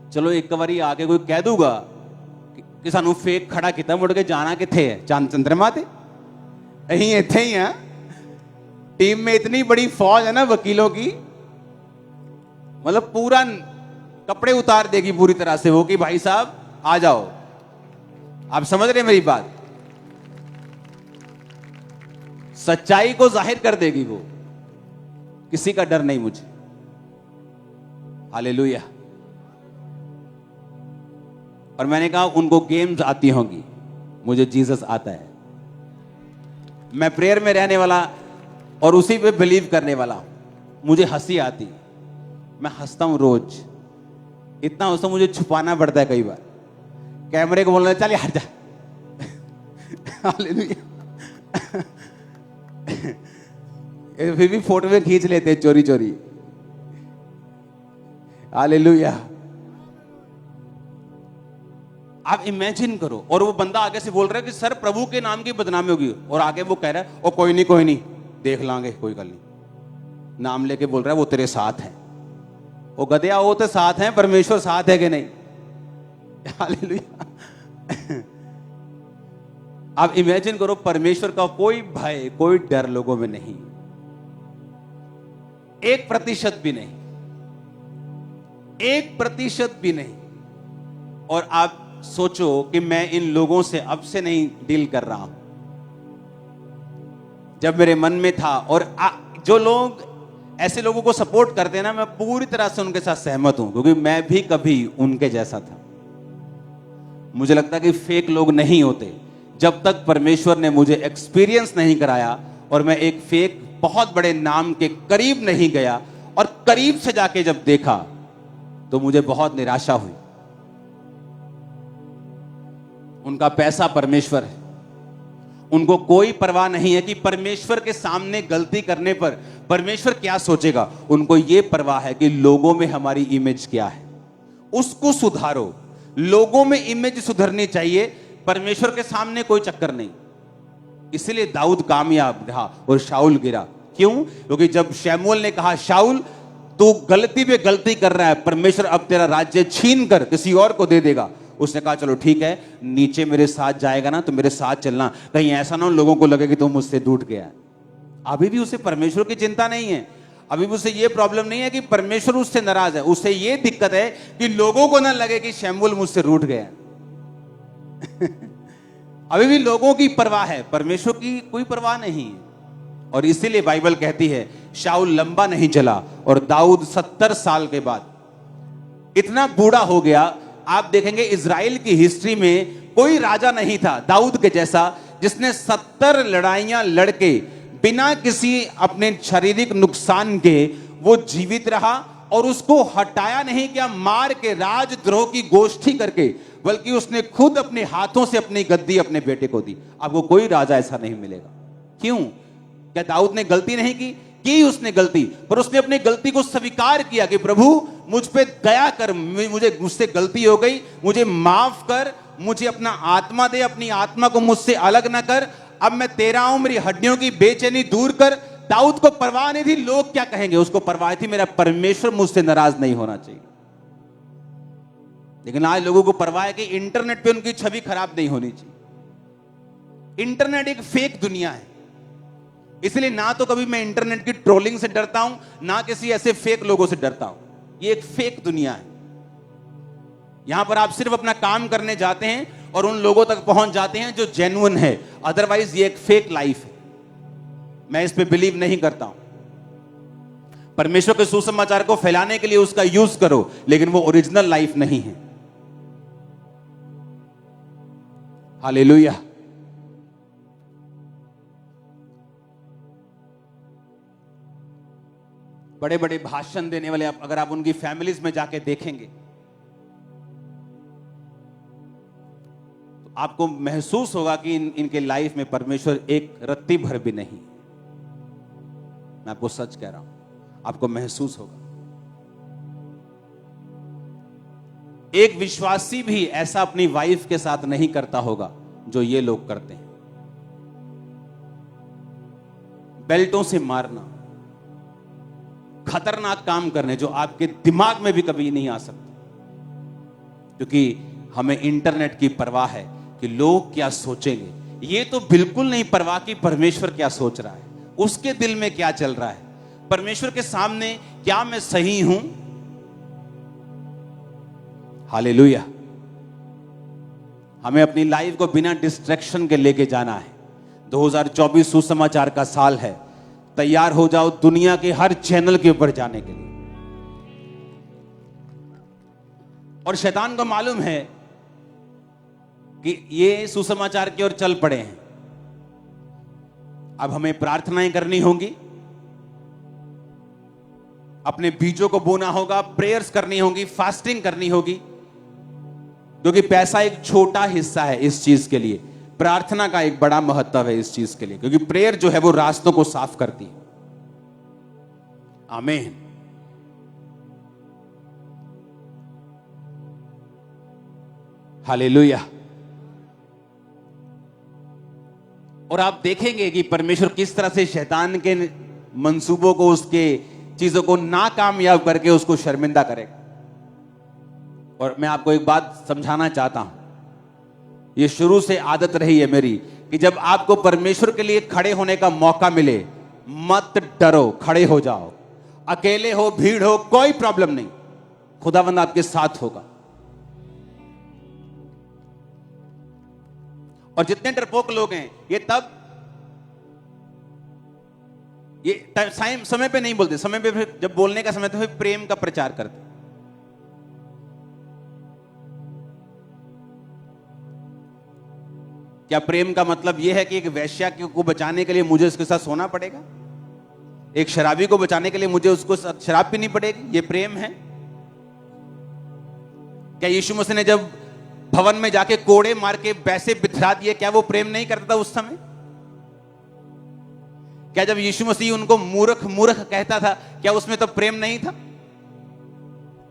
चलो एक बारी आके कोई कह दूंगा कि सानू फेक खड़ा किया, मुड़ के जाना किथे है, चांद चंद्रमा थे, अहीं इत्थे ही हैं। टीम में इतनी बड़ी फौज है ना वकीलों की, मतलब पूरा कपड़े उतार देगी पूरी तरह से वो कि भाई साहब आ जाओ। आप समझ रहे मेरी बात? सच्चाई को जाहिर कर देगी वो। किसी का डर नहीं मुझे। हालेलुया। और मैंने कहा उनको गेम्स आती होंगी, मुझे जीसस आता है। मैं प्रेयर में रहने वाला और उसी पे बिलीव करने वाला। मुझे हंसी आती, मैं हंसता हूं रोज। इतना हंसता मुझे छुपाना पड़ता है कई बार। कैमरे को बोलना चल हट जा। हालेलुया। फिर भी फोटो में खींच लेते हैं चोरी चोरी। हालेलुया। आप इमेजिन करो, और वो बंदा आगे से बोल रहा है कि सर प्रभु के नाम की बदनामी होगी, और आगे वो कह रहा है ओ कोई नहीं देख लांगे, कोई गल नहीं। नाम लेके बोल रहा है वो तेरे साथ है। वो गधया, वो तो साथ है, परमेश्वर साथ है कि नहीं? हालेलुया। आप इमेजिन करो, परमेश्वर का कोई भय, कोई डर लोगों में नहीं, 1% भी नहीं, 1% भी नहीं। और आप सोचो कि मैं इन लोगों से अब से नहीं डील कर रहा हूं। जब मेरे मन में था, और जो लोग ऐसे लोगों को सपोर्ट करते हैं ना, मैं पूरी तरह से उनके साथ सहमत हूं, क्योंकि मैं भी कभी उनके जैसा था। मुझे लगता कि फेक लोग नहीं होते जब तक परमेश्वर ने मुझे एक्सपीरियंस नहीं कराया, और मैं एक फेक बहुत बड़े नाम के करीब नहीं गया, और करीब से जाके जब देखा तो मुझे बहुत निराशा हुई। उनका पैसा परमेश्वर है, उनको कोई परवाह नहीं है कि परमेश्वर के सामने गलती करने पर परमेश्वर क्या सोचेगा। उनको यह परवाह है कि लोगों में हमारी इमेज क्या है, उसको सुधारो। लोगों में इमेज सुधरनी चाहिए, परमेश्वर के सामने कोई चक्कर नहीं। इसलिए दाऊद कामयाब रहा और शाऊल गिरा। क्यों? क्योंकि जब शमूएल ने कहा शाऊल तू गलती पे गलती कर रहा है, परमेश्वर अब तेरा राज्य छीन कर किसी और को दे देगा, उसने कहा चलो ठीक है, नीचे मेरे साथ जाएगा ना तो मेरे साथ चलना, कहीं ऐसा ना हो लोगों को लगे कि तुम मुझसे टूट गया। अभी भी उसे परमेश्वर की चिंता नहीं है, अभी भी उसे ये प्रॉब्लम नहीं है कि परमेश्वर उससे नाराज है। उसे ये दिक्कत है कि लोगों को ना लगे कि शमूएल मुझसे रूठ गया। अभी भी लोगों की परवाह है, परमेश्वर की कोई परवाह नहीं। और इसीलिए बाइबल कहती है शाऊल लंबा नहीं चला, और दाऊद 70 साल के बाद इतना बूढ़ा हो गया। आप देखेंगे इजराइल की हिस्ट्री में कोई राजा नहीं था दाऊद के जैसा, जिसने 70 लड़ाइयां लड़के बिना किसी अपने शारीरिक नुकसान के वो जीवित रहा, और उसको हटाया नहीं क्या मार के, राजद्रोह की गोष्ठी करके, बल्कि उसने खुद अपने हाथों से अपनी गद्दी अपने बेटे को दी। आपको कोई राजा ऐसा नहीं मिलेगा। क्यों? क्या दाऊद ने गलती नहीं की उसने गलती, पर उसने अपनी गलती को स्वीकार किया कि प्रभु मुझ पे दया कर, मुझसे गलती हो गई, मुझे माफ कर, मुझे अपना आत्मा दे, अपनी आत्मा को मुझसे अलग ना कर, अब मैं तेरा हूं, मेरी हड्डियों की बेचैनी दूर कर। दाऊद को परवाह नहीं थी लोग क्या कहेंगे, उसको परवाह थी मेरा परमेश्वर मुझसे नाराज नहीं होना चाहिए। लेकिन आज लोगों को परवाह है कि इंटरनेट पे उनकी छवि खराब नहीं होनी चाहिए। इंटरनेट एक फेक दुनिया है, इसलिए ना तो कभी मैं इंटरनेट की ट्रोलिंग से डरता हूं, ना किसी ऐसे फेक लोगों से डरता हूं। ये एक फेक दुनिया है। यहां पर आप सिर्फ अपना काम करने जाते हैं और उन लोगों तक पहुंच जाते हैं जो जेन्युइन है, अदरवाइज ये एक फेक लाइफ है। मैं इस पे बिलीव नहीं करता हूं। परमेश्वर के सुसमाचार को फैलाने के लिए उसका यूज करो, लेकिन वो ओरिजिनल लाइफ नहीं है। हालेलुया। बड़े बड़े भाषण देने वाले अगर आप उनकी फैमिलीज में जाके देखेंगे तो आपको महसूस होगा कि इनके लाइफ में परमेश्वर एक रत्ती भर भी नहीं। मैं आपको सच कह रहा हूं, आपको महसूस होगा। एक विश्वासी भी ऐसा अपनी वाइफ के साथ नहीं करता होगा जो ये लोग करते हैं। बेल्टों से मारना, खतरनाक काम करने जो आपके दिमाग में भी कभी नहीं आ सकते, क्योंकि हमें इंटरनेट की परवाह है कि लोग क्या सोचेंगे। ये तो बिल्कुल नहीं परवाह कि परमेश्वर क्या सोच रहा है, उसके दिल में क्या चल रहा है, परमेश्वर के सामने क्या मैं सही हूं। हालेलुया। हमें अपनी लाइफ को बिना डिस्ट्रैक्शन के लेके जाना है, 2024 सुसमाचार का साल है। तैयार हो जाओ दुनिया के हर चैनल के ऊपर जाने के लिए। और शैतान को मालूम है कि ये सुसमाचार की ओर चल पड़े हैं। अब हमें प्रार्थनाएं करनी होंगी, अपने बीजों को बोना होगा, प्रेयर्स करनी होगी, फास्टिंग करनी होगी, क्योंकि पैसा एक छोटा हिस्सा है इस चीज के लिए। प्रार्थना का एक बड़ा महत्व है इस चीज के लिए, क्योंकि प्रेयर जो है वो रास्तों को साफ करती है। आमीन। हालेलुया। और आप देखेंगे कि परमेश्वर किस तरह से शैतान के मंसूबों को, उसके चीजों को नाकामयाब करके उसको शर्मिंदा करेगा। और मैं आपको एक बात समझाना चाहता हूं, ये शुरू से आदत रही है मेरी कि जब आपको परमेश्वर के लिए खड़े होने का मौका मिले, मत डरो, खड़े हो जाओ। अकेले हो, भीड़ हो, कोई प्रॉब्लम नहीं, खुदावंद आपके साथ होगा। और जितने डरपोक लोग हैं ये तब समय पे नहीं बोलते, समय पे फिर जब बोलने का समय तो फिर प्रेम का प्रचार करते। क्या प्रेम का मतलब यह है कि एक वैश्या को बचाने के लिए मुझे उसके साथ सोना पड़ेगा? एक शराबी को बचाने के लिए मुझे उसको शराब पीनी पड़ेगी? ये प्रेम है? क्या यीशु मसीह ने जब भवन में जाके कोड़े मार के पैसे बिथरा दिए, क्या वो प्रेम नहीं करता था उस समय? क्या जब यीशु मसीह उनको मूर्ख मूर्ख कहता था, क्या उसमें तो प्रेम नहीं था?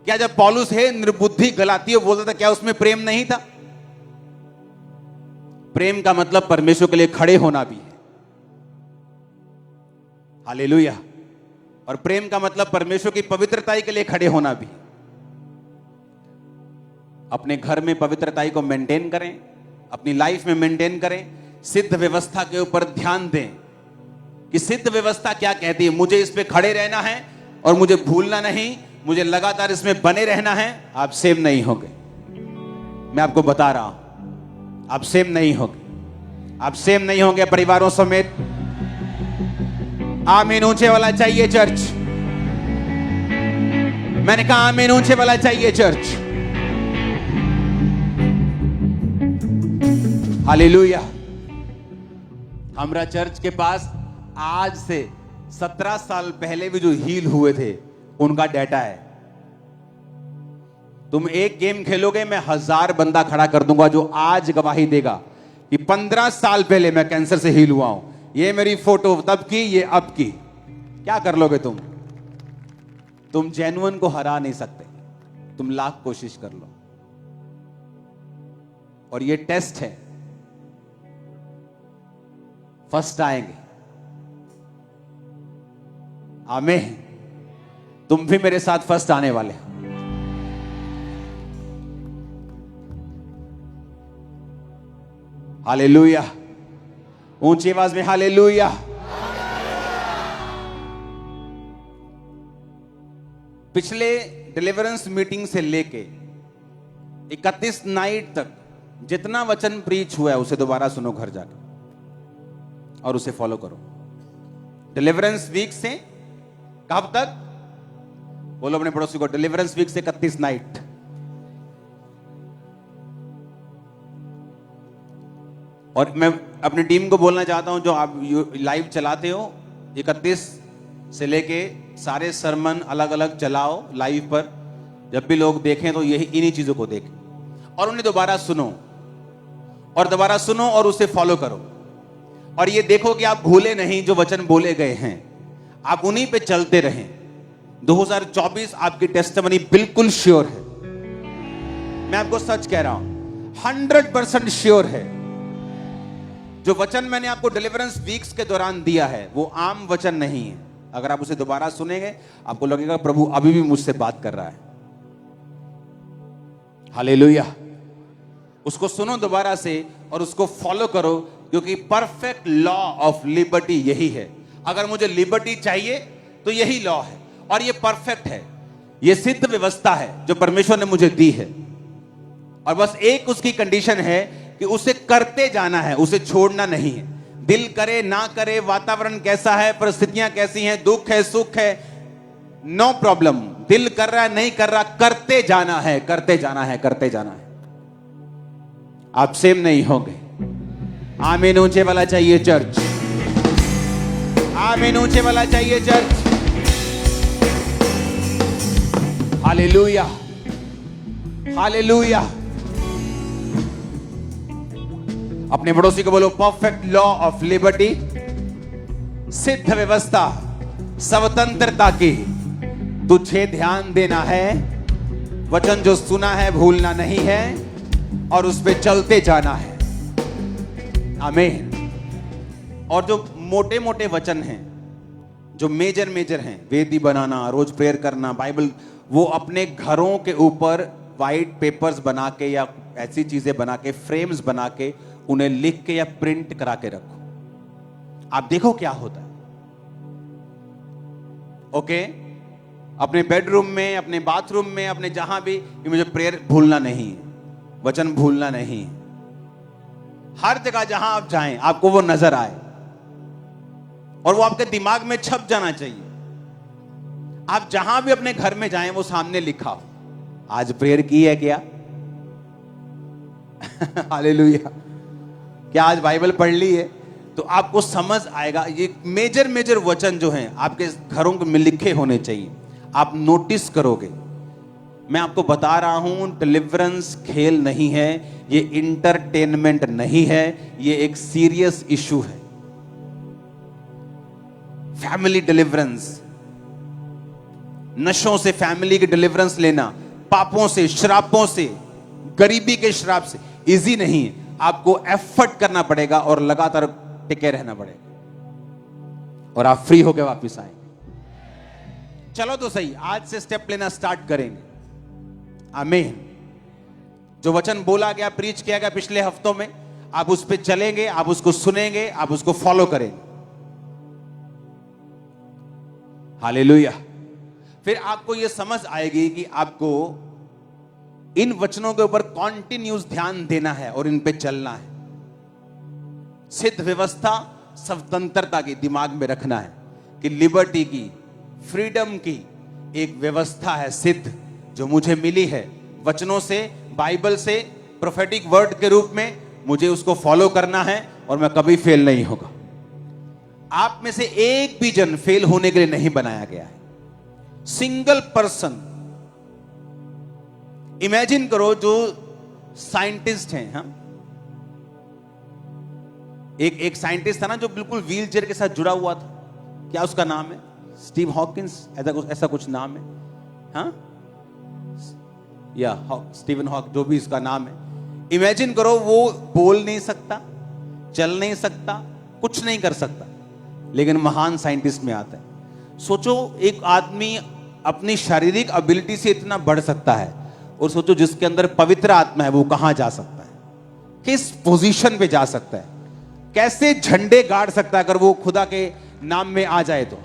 क्या जब पौलुस है निर्बुद्धि गलातियों बोलता था, क्या उसमें प्रेम नहीं था? प्रेम का मतलब परमेश्वर के लिए खड़े होना भी है। हालेलुया। और प्रेम का मतलब परमेश्वर की पवित्रता के लिए खड़े होना भी है। अपने घर में पवित्रता को मेंटेन करें, अपनी लाइफ में मेंटेन करें। सिद्ध व्यवस्था के ऊपर ध्यान दें कि सिद्ध व्यवस्था क्या कहती है। मुझे इस पे खड़े रहना है और मुझे भूलना नहीं, मुझे लगातार इसमें बने रहना है। आप सेम नहीं होंगे, मैं आपको बता रहा हूं, आप सेम नहीं होंगे। आप सेम नहीं होंगे परिवारों समेत। आमीन ऊंचे वाला चाहिए चर्च। मैंने कहा आमीन ऊंचे वाला चाहिए चर्च। हालेलुया। हमरा चर्च के पास आज से 17 साल पहले भी जो हील हुए थे उनका डाटा है। तुम एक गेम खेलोगे, मैं 1000 बंदा खड़ा कर दूंगा जो आज गवाही देगा कि 15 साल पहले मैं कैंसर से हील हुआ हूं। ये मेरी फोटो तब की, ये अब की। क्या कर लोगे तुम? तुम जेन्युइन को हरा नहीं सकते, तुम लाख कोशिश कर लो। और ये टेस्ट है, फर्स्ट आएंगे। आमीन। तुम भी मेरे साथ फर्स्ट आने वाले। हालेलुया। ऊंची आवाज में हालेलुया। पिछले डिलीवरेंस मीटिंग से लेके 31 नाइट तक जितना वचन प्रीच हुआ है उसे दोबारा सुनो घर जाकर और उसे फॉलो करो। डिलीवरेंस वीक से कब तक? बोलो अपने पड़ोसी को, डिलीवरेंस वीक से 31 नाइट। और मैं अपनी टीम को बोलना चाहता हूं, जो आप लाइव चलाते हो, 31 से लेके सारे सरमन अलग अलग चलाओ लाइव पर। जब भी लोग देखें तो यही इन्हीं चीजों को देखें और उन्हें दोबारा सुनो और दोबारा सुनो और उसे फॉलो करो। और ये देखो कि आप भूले नहीं जो वचन बोले गए हैं, आप उन्हीं पे चलते रहें। 2024 आपकी टेस्टिमनी बिल्कुल श्योर है। मैं आपको सच कह रहा हूं, 100% श्योर है। जो वचन मैंने आपको डिलीवरेंस वीक्स के दौरान दिया है वो आम वचन नहीं है। अगर आप उसे दोबारा सुनेंगे आपको लगेगा प्रभु अभी भी मुझसे बात कर रहा है। हालेलुया। उसको सुनो दोबारा से और उसको फॉलो करो, क्योंकि परफेक्ट लॉ ऑफ लिबर्टी यही है। अगर मुझे लिबर्टी चाहिए तो यही लॉ है और ये परफेक्ट है। ये सिद्ध व्यवस्था है जो परमेश्वर ने मुझे दी है। और बस एक उसकी कंडीशन है कि उसे करते जाना है, उसे छोड़ना नहीं है। दिल करे ना करे, वातावरण कैसा है, परिस्थितियां कैसी हैं, दुख है सुख है, नो प्रॉब्लम। दिल कर रहा है नहीं कर रहा, करते जाना है, करते जाना है, करते जाना है। आप सेम नहीं होंगे। आमीन ऊंचे वाला चाहिए चर्च, आमीन ऊंचे वाला चाहिए चर्च। Hallelujah, hallelujah. अपने पड़ोसी को बोलो, परफेक्ट लॉ ऑफ लिबर्टी, सिद्ध व्यवस्था स्वतंत्रता की तुझे ध्यान देना है। वचन जो सुना है भूलना नहीं है और उस पे चलते जाना है। आमीन। और जो मोटे मोटे वचन हैं, जो मेजर मेजर हैं, वेदी बनाना, रोज प्रेयर करना, बाइबल, वो अपने घरों के ऊपर वाइट पेपर्स बना के या ऐसी चीजें बना के, फ्रेम्स बना के, उन्हें लिख के या प्रिंट करा के रखो। आप देखो क्या होता है। ओके, अपने बेडरूम में, अपने बाथरूम में, अपने जहां भी, कि मुझे प्रेयर भूलना नहीं है, वचन भूलना नहीं है। हर जगह जहां आप जाएं आपको वो नजर आए और वो आपके दिमाग में छप जाना चाहिए। आप जहां भी अपने घर में जाएं वो सामने लिखा हो, आज प्रेयर की है क्या? हालेलुया। क्या आज बाइबल पढ़ ली है? तो आपको समझ आएगा। ये मेजर मेजर वचन जो हैं आपके घरों में लिखे होने चाहिए। आप नोटिस करोगे। मैं आपको बता रहा हूं, डिलीवरेंस खेल नहीं है, ये इंटरटेनमेंट नहीं है, ये एक सीरियस इशू है। फैमिली डिलीवरेंस, नशों से फैमिली की डिलीवरेंस लेना, पापों से, श्रापों से, गरीबी के श्राप से इजी नहीं है। आपको एफर्ट करना पड़ेगा और लगातार टिके रहना पड़ेगा और आप फ्री होकर वापस आएंगे। चलो तो सही, आज से स्टेप लेना स्टार्ट करेंगे। आमीन। जो वचन बोला गया, प्रीच किया गया पिछले हफ्तों में, आप उस पर चलेंगे, आप उसको सुनेंगे, आप उसको फॉलो करेंगे। हालेलुया। फिर आपको यह समझ आएगी कि आपको इन वचनों के ऊपर कॉन्टिन्यूस ध्यान देना है और इन पे चलना है। सिद्ध व्यवस्था स्वतंत्रता की दिमाग में रखना है कि लिबर्टी की, फ्रीडम की एक व्यवस्था है सिद्ध, जो मुझे मिली है वचनों से, बाइबल से, प्रोफेटिक वर्ड के रूप में। मुझे उसको फॉलो करना है और मैं कभी फेल नहीं होगा। आप में से एक भी जन फेल होने के लिए नहीं बनाया गया है। Single person. इमेजिन करो, जो साइंटिस्ट हैं, हम एक साइंटिस्ट था ना जो बिल्कुल व्हील चेयर के साथ जुड़ा हुआ था, क्या उसका नाम है? स्टीव हॉकिंस, ऐसा कुछ नाम है, हाँ, या स्टीवन हॉक, जो भी इसका नाम है। इमेजिन करो, वो बोल नहीं सकता, चल नहीं सकता, कुछ नहीं कर सकता, लेकिन महान साइंटिस्ट में आता है। सोचो, एक आदमी अपनी शारीरिक एबिलिटी से इतना बढ़ सकता है, और सोचो जिसके अंदर पवित्र आत्मा है वो कहां जा सकता है, किस पोजीशन पे जा सकता है, कैसे झंडे गाड़ सकता है अगर वो खुदा के नाम में आ जाए। तो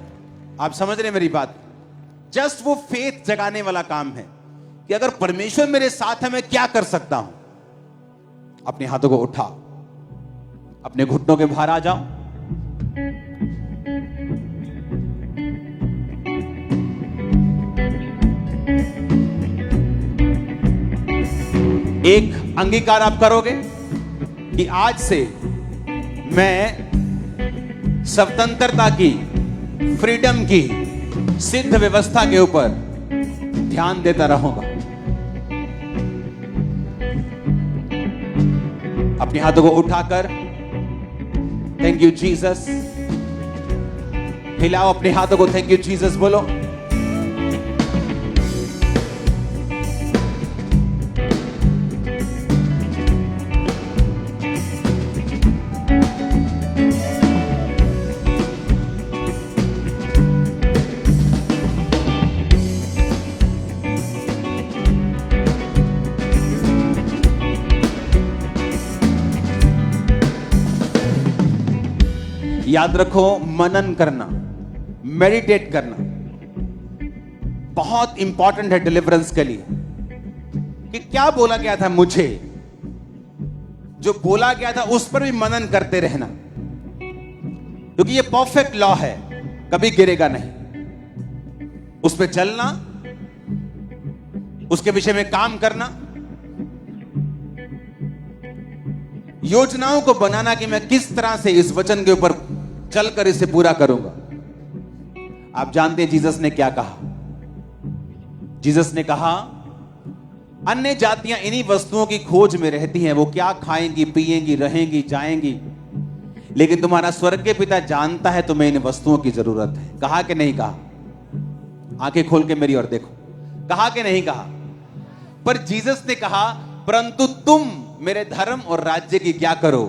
आप समझ रहे हैं मेरी बात? जस्ट वो फेथ जगाने वाला काम है कि अगर परमेश्वर मेरे साथ है मैं क्या कर सकता हूं। अपने हाथों को उठाओ, अपने घुटनों के बाहर आ जाओ। एक अंगीकार आप करोगे कि आज से मैं स्वतंत्रता की, फ्रीडम की, सिद्ध व्यवस्था के ऊपर ध्यान देता रहूंगा। अपने हाथों को उठाकर थैंक यू जीसस, हिलाओ अपने हाथों को, थैंक यू जीसस बोलो। याद रखो, मनन करना, मेडिटेट करना बहुत इंपॉर्टेंट है डिलीवरेंस के लिए। कि क्या बोला गया था मुझे, जो बोला गया था उस पर भी मनन करते रहना। क्योंकि ये परफेक्ट लॉ है, कभी गिरेगा नहीं। उस पर चलना, उसके विषय में काम करना, योजनाओं को बनाना कि मैं किस तरह से इस वचन के ऊपर चलकर इसे पूरा करूंगा। आप जानते हैं जीसस ने क्या कहा? जीसस ने कहा, अन्य जातियां इन्हीं वस्तुओं की खोज में रहती हैं, वो क्या खाएंगी, पिएंगी, रहेंगी, जाएंगी, लेकिन तुम्हारा स्वर्गीय पिता जानता है तुम्हें इन वस्तुओं की जरूरत है। कहा कि नहीं कहा? आंखें खोल के मेरी ओर देखो, कहा कि नहीं कहा? पर जीसस ने कहा, परंतु तुम मेरे धर्म और राज्य की क्या करो।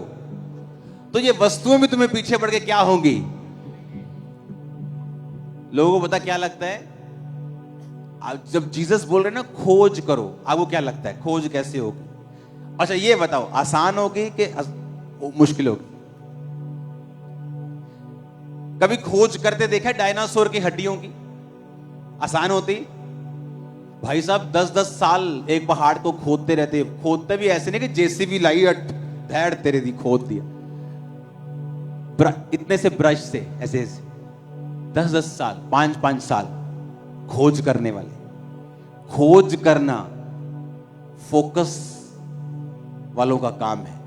तो ये वस्तुएं भी तुम्हें पीछे बढ़ के क्या होंगी? लोगों को पता क्या लगता है? जब जीसस बोल रहे ना खोज करो, आपको क्या लगता है खोज कैसे होगी? अच्छा ये बताओ, आसान होगी कि मुश्किल होगी? कभी खोज करते देखा डायनासोर की हड्डियों की? आसान होती? भाई साहब 10-10 साल एक पहाड़ को खोदते रहते, खोदते भी ऐसे नहीं कि जेसीबी लाई धैड़ तेरे दी खोद दिया, इतने से ब्रश से ऐसे ऐसे 10-10 साल 5-5 साल खोज करने वाले। खोज करना फोकस वालों का काम है।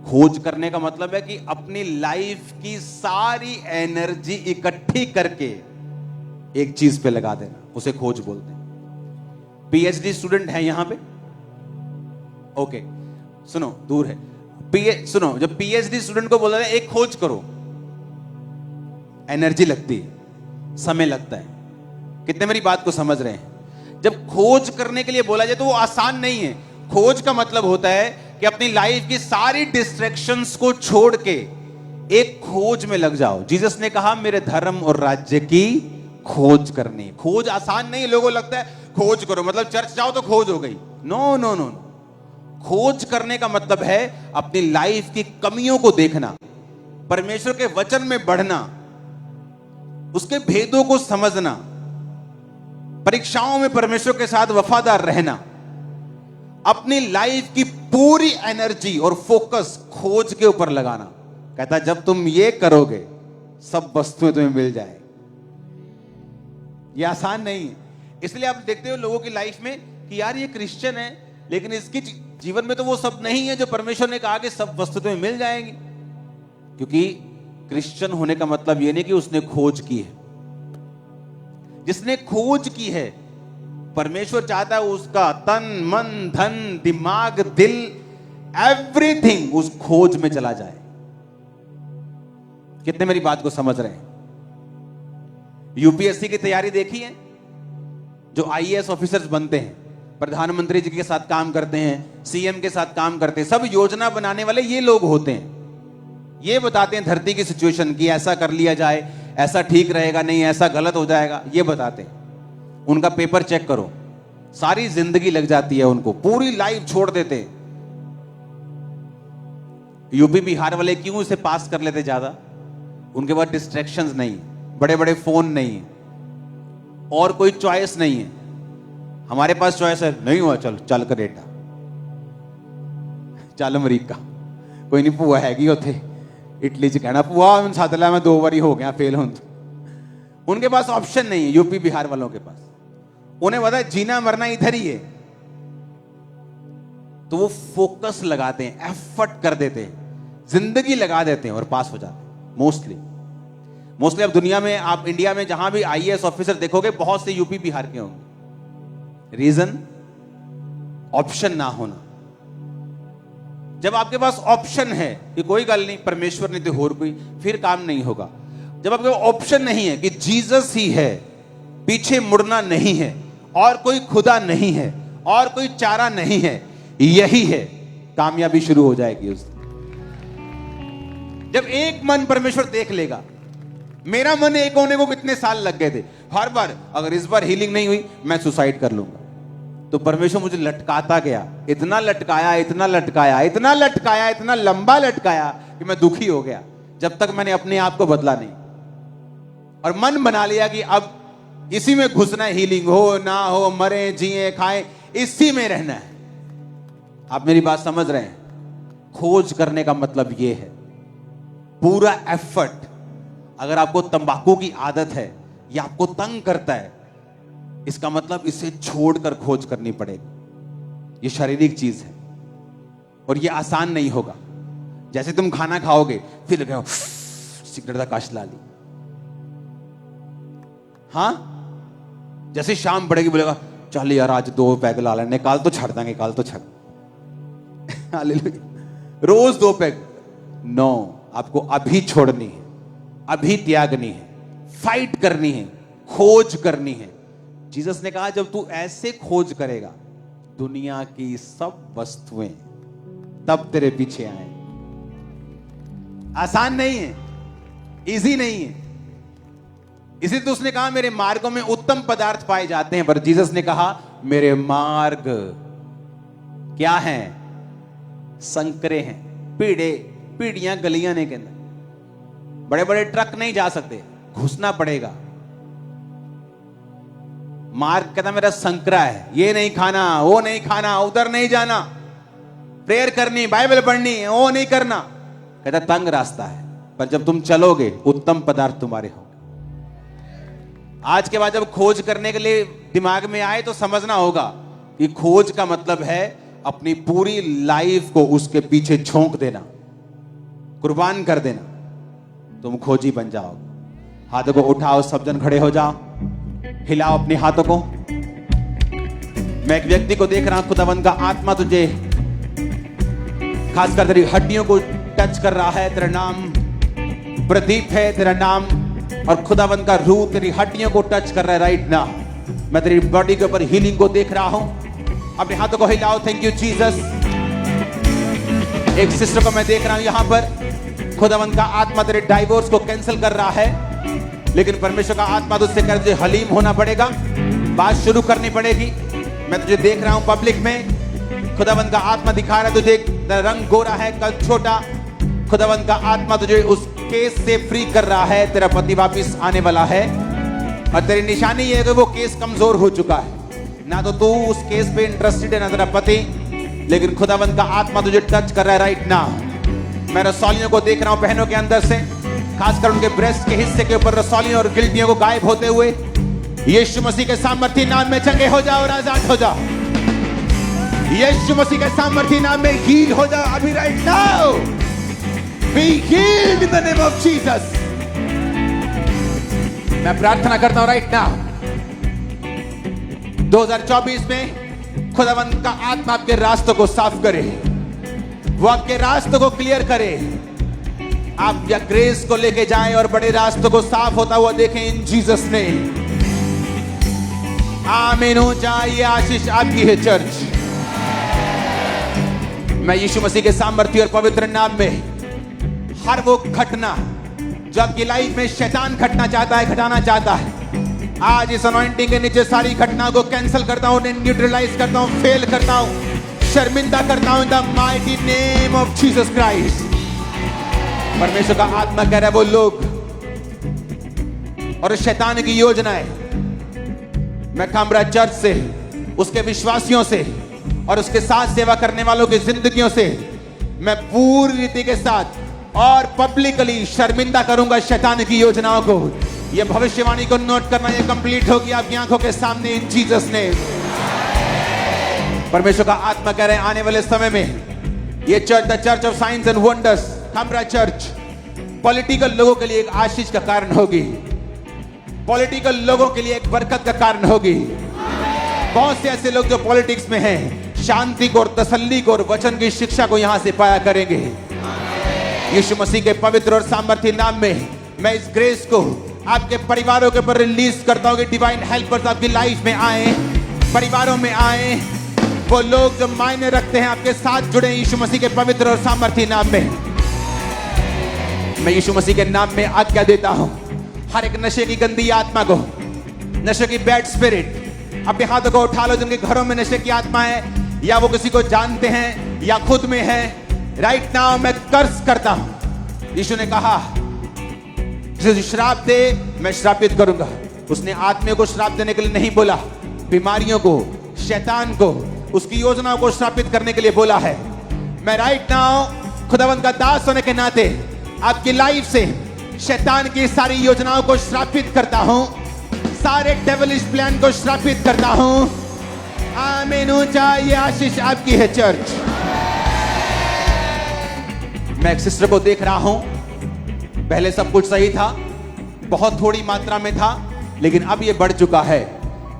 खोज करने का मतलब है कि अपनी लाइफ की सारी एनर्जी इकट्ठी करके एक चीज पे लगा देना, उसे खोज बोलते हैं। पीएचडी स्टूडेंट है यहां पे? ओके सुनो, दूर है। सुनो, जब पीएचडी स्टूडेंट को बोला जाए एक खोज करो, एनर्जी लगती है, समय लगता है। कितने मेरी बात को समझ रहे हैं? जब खोज करने के लिए बोला जाए तो वो आसान नहीं है। खोज का मतलब होता है कि अपनी लाइफ की सारी डिस्ट्रैक्शंस को छोड़ के एक खोज में लग जाओ। जीसस ने कहा मेरे धर्म और राज्य की खोज करनी। खोज आसान नहीं है। लोगों को लगता है खोज करो मतलब चर्च जाओ तो खोज हो गई। नो नो नो, खोज करने का मतलब है अपनी लाइफ की कमियों को देखना, परमेश्वर के वचन में बढ़ना, उसके भेदों को समझना, परीक्षाओं में परमेश्वर के साथ वफादार रहना, अपनी लाइफ की पूरी एनर्जी और फोकस खोज के ऊपर लगाना। कहता है जब तुम ये करोगे सब वस्तुएं तुम्हें मिल जाए। ये आसान नहीं है। इसलिए आप देखते हो लोगों की लाइफ में कि यार ये क्रिश्चियन है लेकिन इसके जीवन में तो वो सब नहीं है जो परमेश्वर ने कहा कि सब वस्तु तुम्हें मिल जाएंगी। क्योंकि क्रिश्चियन होने का मतलब ये नहीं कि उसने खोज की है। जिसने खोज की है परमेश्वर चाहता है उसका तन मन धन दिमाग दिल एवरीथिंग उस खोज में चला जाए। कितने मेरी बात को समझ रहे हैं? यूपीएससी की तैयारी देखी है? जो आईएएस ऑफिसर्स बनते हैं, प्रधानमंत्री जी के साथ काम करते हैं, सीएम के साथ काम करते हैं, सब योजना बनाने वाले ये लोग होते हैं। ये बताते हैं धरती की सिचुएशन की, ऐसा कर लिया जाए, ऐसा ठीक रहेगा, नहीं ऐसा गलत हो जाएगा, ये बताते हैं। उनका पेपर चेक करो, सारी जिंदगी लग जाती है उनको, पूरी लाइफ छोड़ देते हैं। यूपी बिहार वाले क्यों इसे पास कर लेते ज्यादा? उनके पास डिस्ट्रैक्शंस नहीं, बड़े बड़े फोन नहीं है और कोई चॉइस नहीं है। हमारे पास चॉइस है, नहीं हुआ चल चल कनेडा, चल अमरीका, कोई नहीं भूआ हैगी उथे इटली च कहना भूआ मैं सद लै मैं 2 बारी हो गया फेल हों। उनके पास ऑप्शन नहीं है यूपी बिहार वालों के पास। उन्हें पता है जीना मरना इधर ही है, तो वो फोकस लगाते हैं, एफर्ट कर देते हैं, जिंदगी लगा देते हैं और पास हो जाते हैं। मोस्टली अब दुनिया में, आप इंडिया में जहां भी आईएएस ऑफिसर देखोगे बहुत से यूपी बिहार के होंगे। रीजन ऑप्शन ना होना। जब आपके पास ऑप्शन है कि कोई गल नहीं परमेश्वर नहीं तो और कोई, फिर काम नहीं होगा। जब आपके पास ऑप्शन नहीं है कि जीसस ही है, पीछे मुड़ना नहीं है, और कोई खुदा नहीं है, और कोई चारा नहीं है, यही है, कामयाबी शुरू हो जाएगी उस दिन। जब एक मन परमेश्वर देख लेगा। मेरा मन एक होने को कितने साल लग गए थे, हर बार अगर इस बार हीलिंग नहीं हुई मैं सुसाइड कर लूंगा। तो परमेश्वर मुझे लटकाता गया, इतना लटकाया, इतना लटकाया, इतना लटकाया, इतना लंबा लटकाया कि मैं दुखी हो गया, जब तक मैंने अपने आप को बदला नहीं और मन बना लिया कि अब इसी में घुसना है, हीलिंग हो ना हो, मरे जिए खाएं, इसी में रहना है। आप मेरी बात समझ रहे हैं? खोज करने का मतलब यह है पूरा एफर्ट अगर आपको तंबाकू की आदत है या आपको तंग करता है, इसका मतलब इसे छोड़कर खोज करनी पड़ेगी। ये शारीरिक चीज है और ये आसान नहीं होगा। जैसे तुम खाना खाओगे फिर लगे सिगरेट का काश ला ली, हाँ, जैसे शाम पड़ेगी बोलेगा चल यार आज 2 पैग ला लेने, काल तो छड़ देंगे, काल तो छड़ रोज 2 पैग। नो, आपको अभी छोड़नी है, अभी त्यागनी है, फाइट करनी है, खोज करनी है। जीसस ने कहा जब तू ऐसे खोज करेगा दुनिया की सब वस्तुएं तब तेरे पीछे आए। आसान नहीं है, इजी नहीं है। इसी तो उसने कहा मेरे मार्गों में उत्तम पदार्थ पाए जाते हैं, पर जीसस ने कहा मेरे मार्ग क्या हैं? संकरे हैं, पीढ़ियां गलियां नहीं के अंदर। बड़े बड़े ट्रक नहीं जा सकते, घुसना पड़ेगा। मार्ग कहता मेरा संकरा है, ये नहीं खाना, वो नहीं खाना, उधर नहीं जाना, प्रेयर करनी, बाइबल पढ़नी, वो नहीं करना। कहता तंग रास्ता है, पर जब तुम चलोगे उत्तम पदार्थ तुम्हारे होंगे। आज के बाद जब खोज करने के लिए दिमाग में आए तो समझना होगा कि खोज का मतलब है अपनी पूरी लाइफ को उसके पीछे झोंक देना, कुर्बान कर देना, तुम खोजी बन जाओगे। हाथों को उठाओ, सब जन खड़े हो जाओ, हिलाओ अपने हाथों को। मैं एक व्यक्ति को देख रहा हूं, खुदावंद का आत्मा तुझे खासकर तेरी हड्डियों को टच कर रहा है। तेरा नाम प्रदीप है, तेरा नाम, और खुदावंद का रूह तेरी हड्डियों को टच कर रहा है राइट नाउ। मैं तेरी बॉडी के ऊपर हीलिंग को देख रहा हूं। अपने हाथों को हिलाओ। Thank you Jesus. एक सिस्टर को मैं देख रहा हूं यहां पर, खुदावंद का आत्मा तेरे डाइवोर्स को कैंसिल कर रहा है, लेकिन परमेश्वर का आत्मा तुझसे कह तुझे हलीम होना पड़ेगा, बात शुरू करनी पड़ेगी। मैं तुझे देख रहा हूं पब्लिक में, खुदावंद का आत्मा दिखा रहा है तुझे, रंग गोरा है, कल छोटा। खुदावंद का आत्मा तुझे उस केस से फ्री कर रहा है। तेरा पति वापिस आने वाला है और तेरी निशानी ये है कि वो केस कमजोर हो चुका है। ना तो तू उस केस पे इंटरेस्टेड है ना तेरा पति, लेकिन खुदावंद का आत्मा तुझे टच कर रहा है राइट नाउ। मैं रसौलियों को देख रहा हूं बहनों के अंदर से, खासकर उनके ब्रेस्ट के हिस्से के ऊपर रसौलियों और गिल्टियों को गायब होते हुए। यीशु मसीह के सामर्थी नाम में चंगे हो जाओ और आजाद हो जाओ। यीशु मसीह के सामर्थी नाम में हील हो जाओ अभी right now. Be healed in the name of Jesus. मैं प्रार्थना करता हूं राइट नाउ, 2024 में खुदावंद का आत्मा आपके रास्तों को साफ करे, वो आपके रास्तों को क्लियर करे। आप या ग्रेस को लेके जाएं और बड़े रास्तों को साफ होता हुआ देखें इन जीसस ने। आमीन हो जाए। ये आशीष आपकी है चर्च। मैं यीशु मसीह के सामर्थ्य और पवित्र नाम में हर वो घटना जो आपकी लाइफ में शैतान घटना चाहता है, घटाना चाहता है, आज इस अनॉइंटिंग के नीचे सारी घटना को कैंसिल करता हूं, न्यूट्रलाइज करता हूं, फेल करता हूं, शर्मिंदा करता हूं in the mighty name of Jesus Christ. परमेश्वर का आत्मा कह रहा है वो लोग और शैतान की योजनाएं मैं कामरा चर्च से, उसके विश्वासियों से और उसके साथ सेवा करने वालों की जिंदगियों से मैं पूरी रीति के साथ और पब्लिकली शर्मिंदा करूंगा शैतान की योजनाओं को। यह भविष्यवाणी को नोट करना, यह कंप्लीट होगी आपकी आंखों के सामने इन जीसस ने। परमेश्वर का आत्मा कह रहे हैं आने वाले समय में यह church, the church of science and wonders, Kamra church, political लोगों के लिए एक आशीष का कारण होगी, पॉलिटिकल लोगों के लिए एक बरकत का कारण होगी। बहुत से ऐसे लोग जो पॉलिटिक्स में हैं, शांति को और तसल्ली को और वचन की शिक्षा को यहां से पाया करेंगे। यीशु मसीह के पवित्र और सामर्थ्य नाम में मैं इस ग्रेस को आपके परिवारों के ऊपर रिलीज करता हूं कि डिवाइन हेल्पर्स आपकी लाइफ में आए, परिवारों में आए, वो लोग जो मायने रखते हैं आपके साथ जुड़े यीशु मसीह के पवित्र और सामर्थ्य नाम में। मैं यीशु मसीह के नाम में आज्ञा देता हूं हर एक नशे की गंदी आत्मा को, नशे की बैड स्पिरिट, अपने हाथों को उठा लो जिनके घरों में नशे की आत्मा है या वो किसी को जानते हैं या खुद में है। राइट नाउ मैं कर्स करता हूं। यीशु ने कहा जिसे श्राप दे मैं श्रापित करूंगा। उसने आत्मियों को श्राप देने के लिए नहीं बोला, बीमारियों को, शैतान को, उसकी योजनाओं को श्रापित करने के लिए बोला है। मैं राइट नाउ खुदावंद का दास होने के नाते आपकी लाइफ से शैतान की सारी योजनाओं को श्रापित करता हूं, सारे डेविलिश प्लान को श्रापित करता हूं। आमीन। ऊंचा ये आशीष आपकी है चर्च। मैं एक सिस्टर को देख रहा हूं, पहले सब कुछ सही था, बहुत थोड़ी मात्रा में था, लेकिन अब ये बढ़ चुका है।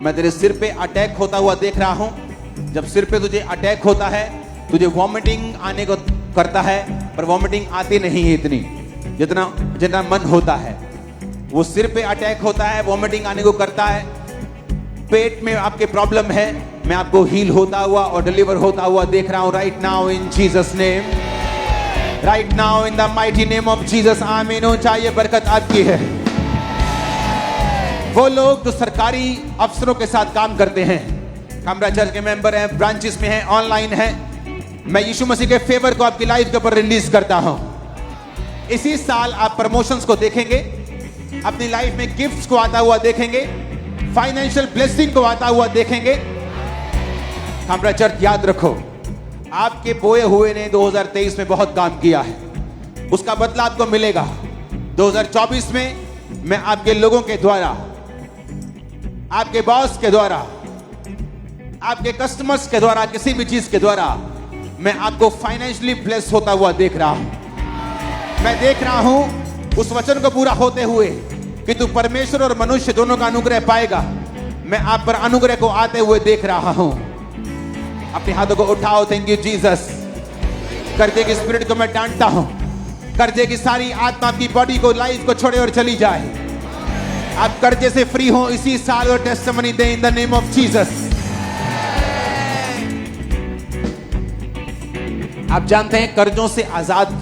मैं तेरे सिर पे अटैक होता हुआ देख रहा हूं। जब सिर पे तुझे अटैक होता है, तुझे वॉमिटिंग आने को करता है, पर वॉमिटिंग आती नहीं है इतनी जितना जितना मन होता है। वो सिर पे अटैक होता है, वॉमिटिंग आने को करता है। पेट में आपके प्रॉब्लम है, मैं आपको हील होता हुआ और डिलीवर होता हुआ देख रहा हूं right now in Jesus name, right now in the mighty name of Jesus. आमीन। ऊंचा ये बरकत आपकी है। वो लोग जो सरकारी अफसरों के साथ काम करते हैं, हमरा चर्च के मेंबर हैं, ब्रांचेस में हैं, ऑनलाइन हैं, मैं यीशु मसीह के फेवर को आपकी लाइफ के ऊपर रिलीज करता हूं। इसी साल आप प्रमोशंस को देखेंगे, अपनी लाइफ में गिफ्ट्स को आता हुआ देखेंगे, फाइनेंशियल ब्लेसिंग को आता हुआ देखेंगे। हमरा चर्च याद रखो, आपके बोए हुए ने 2023 में बहुत काम किया है, उसका बदला आपको मिलेगा। 2024 में मैं आपके लोगों के द्वारा, आपके बॉस के द्वारा, आपके कस्टमर्स के द्वारा, किसी भी चीज के द्वारा मैं आपको फाइनेंशियली ब्लेस होता हुआ देख रहा हूं। मैं देख रहा हूं उस वचन को पूरा होते हुए कि तू परमेश्वर और मनुष्य दोनों का अनुग्रह पाएगा। मैं आप पर अनुग्रह को आते हुए देख रहा हूं। अपने हाथों को उठाओ। Thank you Jesus. कर्जे की स्पिरिट को मैं डांटता हूं। कर्जे की सारी आत्मा आपकी बॉडी को, लाइफ को छोड़े और चली जाए। आप कर्जे से फ्री हो इसी साल और testimony they in the name of Jesus. आप जानते हैं कर्जों से आजाद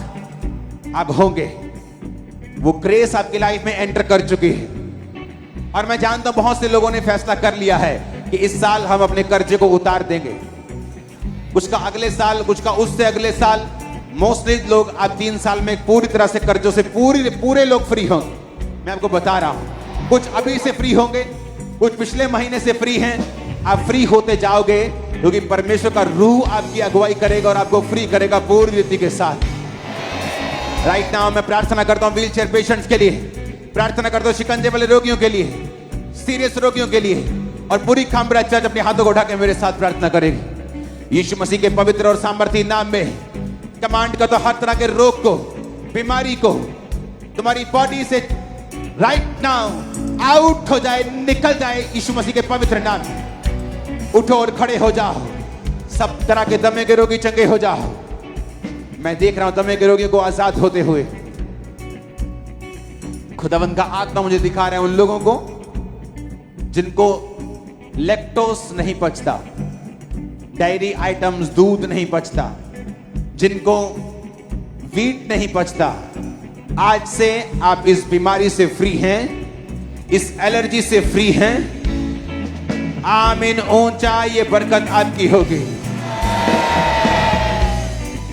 आप होंगे। वो ग्रेस आपकी लाइफ में एंटर कर चुकी है। और मैं जानता हूं बहुत से लोगों ने फैसला कर लिया है कि इस साल हम अपने कर्जे को उतार देंगे। कुछ का अगले साल, कुछ का उससे अगले साल। मोस्टली लोग आप 3 साल में पूरी तरह से कर्जों से पूरे लोग फ्री होंगे। मैं आपको बता रहा हूं, कुछ अभी से फ्री होंगे, कुछ पिछले महीने से फ्री हैं। आप फ्री होते जाओगे क्योंकि परमेश्वर का रूह आपकी अगुवाई करेगा और आपको फ्री करेगा पूरी रीति के साथ। राइट नाउ मैं प्रार्थना करता हूं व्हील चेयर पेशेंट्स के लिए, प्रार्थना करता हूं शिकंजे वाले रोगियों के लिए, सीरियस रोगियों के लिए, और पूरी खामरा चर्च अपने हाथों को उठा के मेरे साथ प्रार्थना करेगी। यीशु मसीह के पवित्र और सामर्थी नाम में कमांड करता हूं हर तरह के रोग को, बीमारी को तुम्हारी बॉडी से राइट नाउ आउट हो जाए, निकल जाए यीशु मसीह के पवित्र नाम में। उठो और खड़े हो जाओ। सब तरह के दमे के रोगी चंगे हो जाओ। मैं देख रहा हूं दमे के रोगियों को आजाद होते हुए। खुदावंद का आत्मा मुझे दिखा रहा है उन लोगों को जिनको लैक्टोस नहीं पचता, डायरी आइटम्स, दूध नहीं पचता, जिनको वीट नहीं पचता। आज से आप इस बीमारी से फ्री हैं, इस एलर्जी से फ्री हैं। आमीन। ऊंचा ये बरकत आपकी होगी।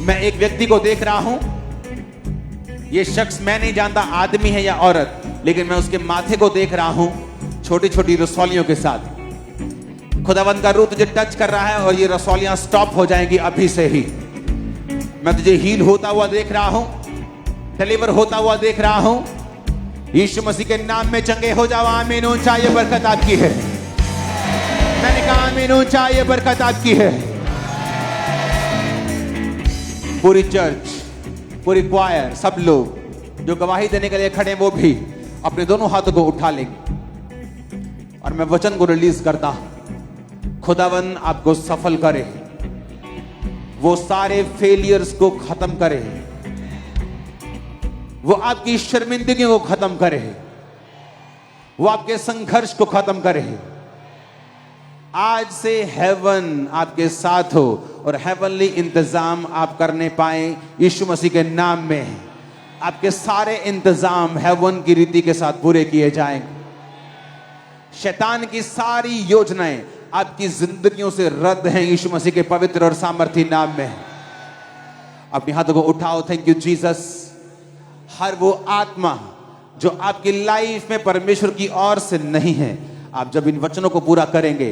मैं एक व्यक्ति को देख रहा हूं, ये शख्स मैं नहीं जानता आदमी है या औरत, लेकिन मैं उसके माथे को देख रहा हूं छोटी छोटी रसौलियों के साथ। खुदावंद का रूह तुझे टच कर रहा है और ये रसौलियां स्टॉप हो जाएंगी अभी से ही। मैं तुझे हील होता हुआ देख रहा हूं, डिलीवर होता हुआ देख रहा हूं। यीशु मसीह के नाम में चंगे हो जाओ। आमीन। ऊंचा ये बरकत आपकी है। मैंने कहा आमीन। ऊंचा ये बरकत आपकी है। पूरी चर्च, पूरी क्वायर, सब लोग जो गवाही देने के लिए खड़े वो भी अपने दोनों हाथों को उठा लेंगे और मैं वचन को रिलीज करता हूं। खुदावन आपको सफल करे, वो सारे फेलियर्स को खत्म करे, वो आपकी शर्मिंदगियों को खत्म करे, वो आपके संघर्ष को खत्म करे। आज से हेवन आपके साथ हो और हेवनली इंतजाम आप करने पाए यीशु मसीह के नाम में। आपके सारे इंतजाम हेवन की रीति के साथ पूरे किए जाएंगे। शैतान की सारी योजनाएं आपकी जिंदगियों से रद्द हैं यीशु मसीह के पवित्र और सामर्थी नाम में। अपने हाथों को उठाओ। Thank you Jesus. हर वो आत्मा जो आपकी लाइफ में परमेश्वर की ओर से नहीं है, आप जब इन वचनों को पूरा करेंगे,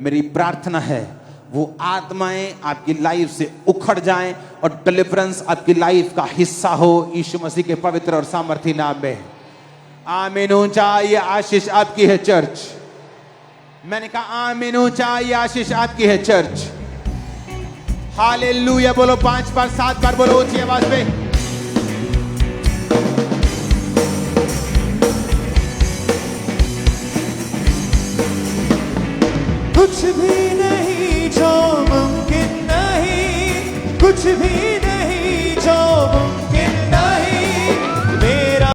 मेरी प्रार्थना है वो आत्माएं आपकी लाइफ से उखड़ जाएं और डिलीवरेंस आपकी लाइफ का हिस्सा हो यीशु मसीह के पवित्र और सामर्थी नाम में। आमीन ऊंचा, ये आशीष आपकी है चर्च। मैंने कहा आमीन ऊंचा, ये आशीष आपकी है चर्च। हालेलुया बोलो 5 बार 7 बार बोलो ऊंची आवाज में। कुछ भी नहीं जो मुमकिन नहीं, कुछ भी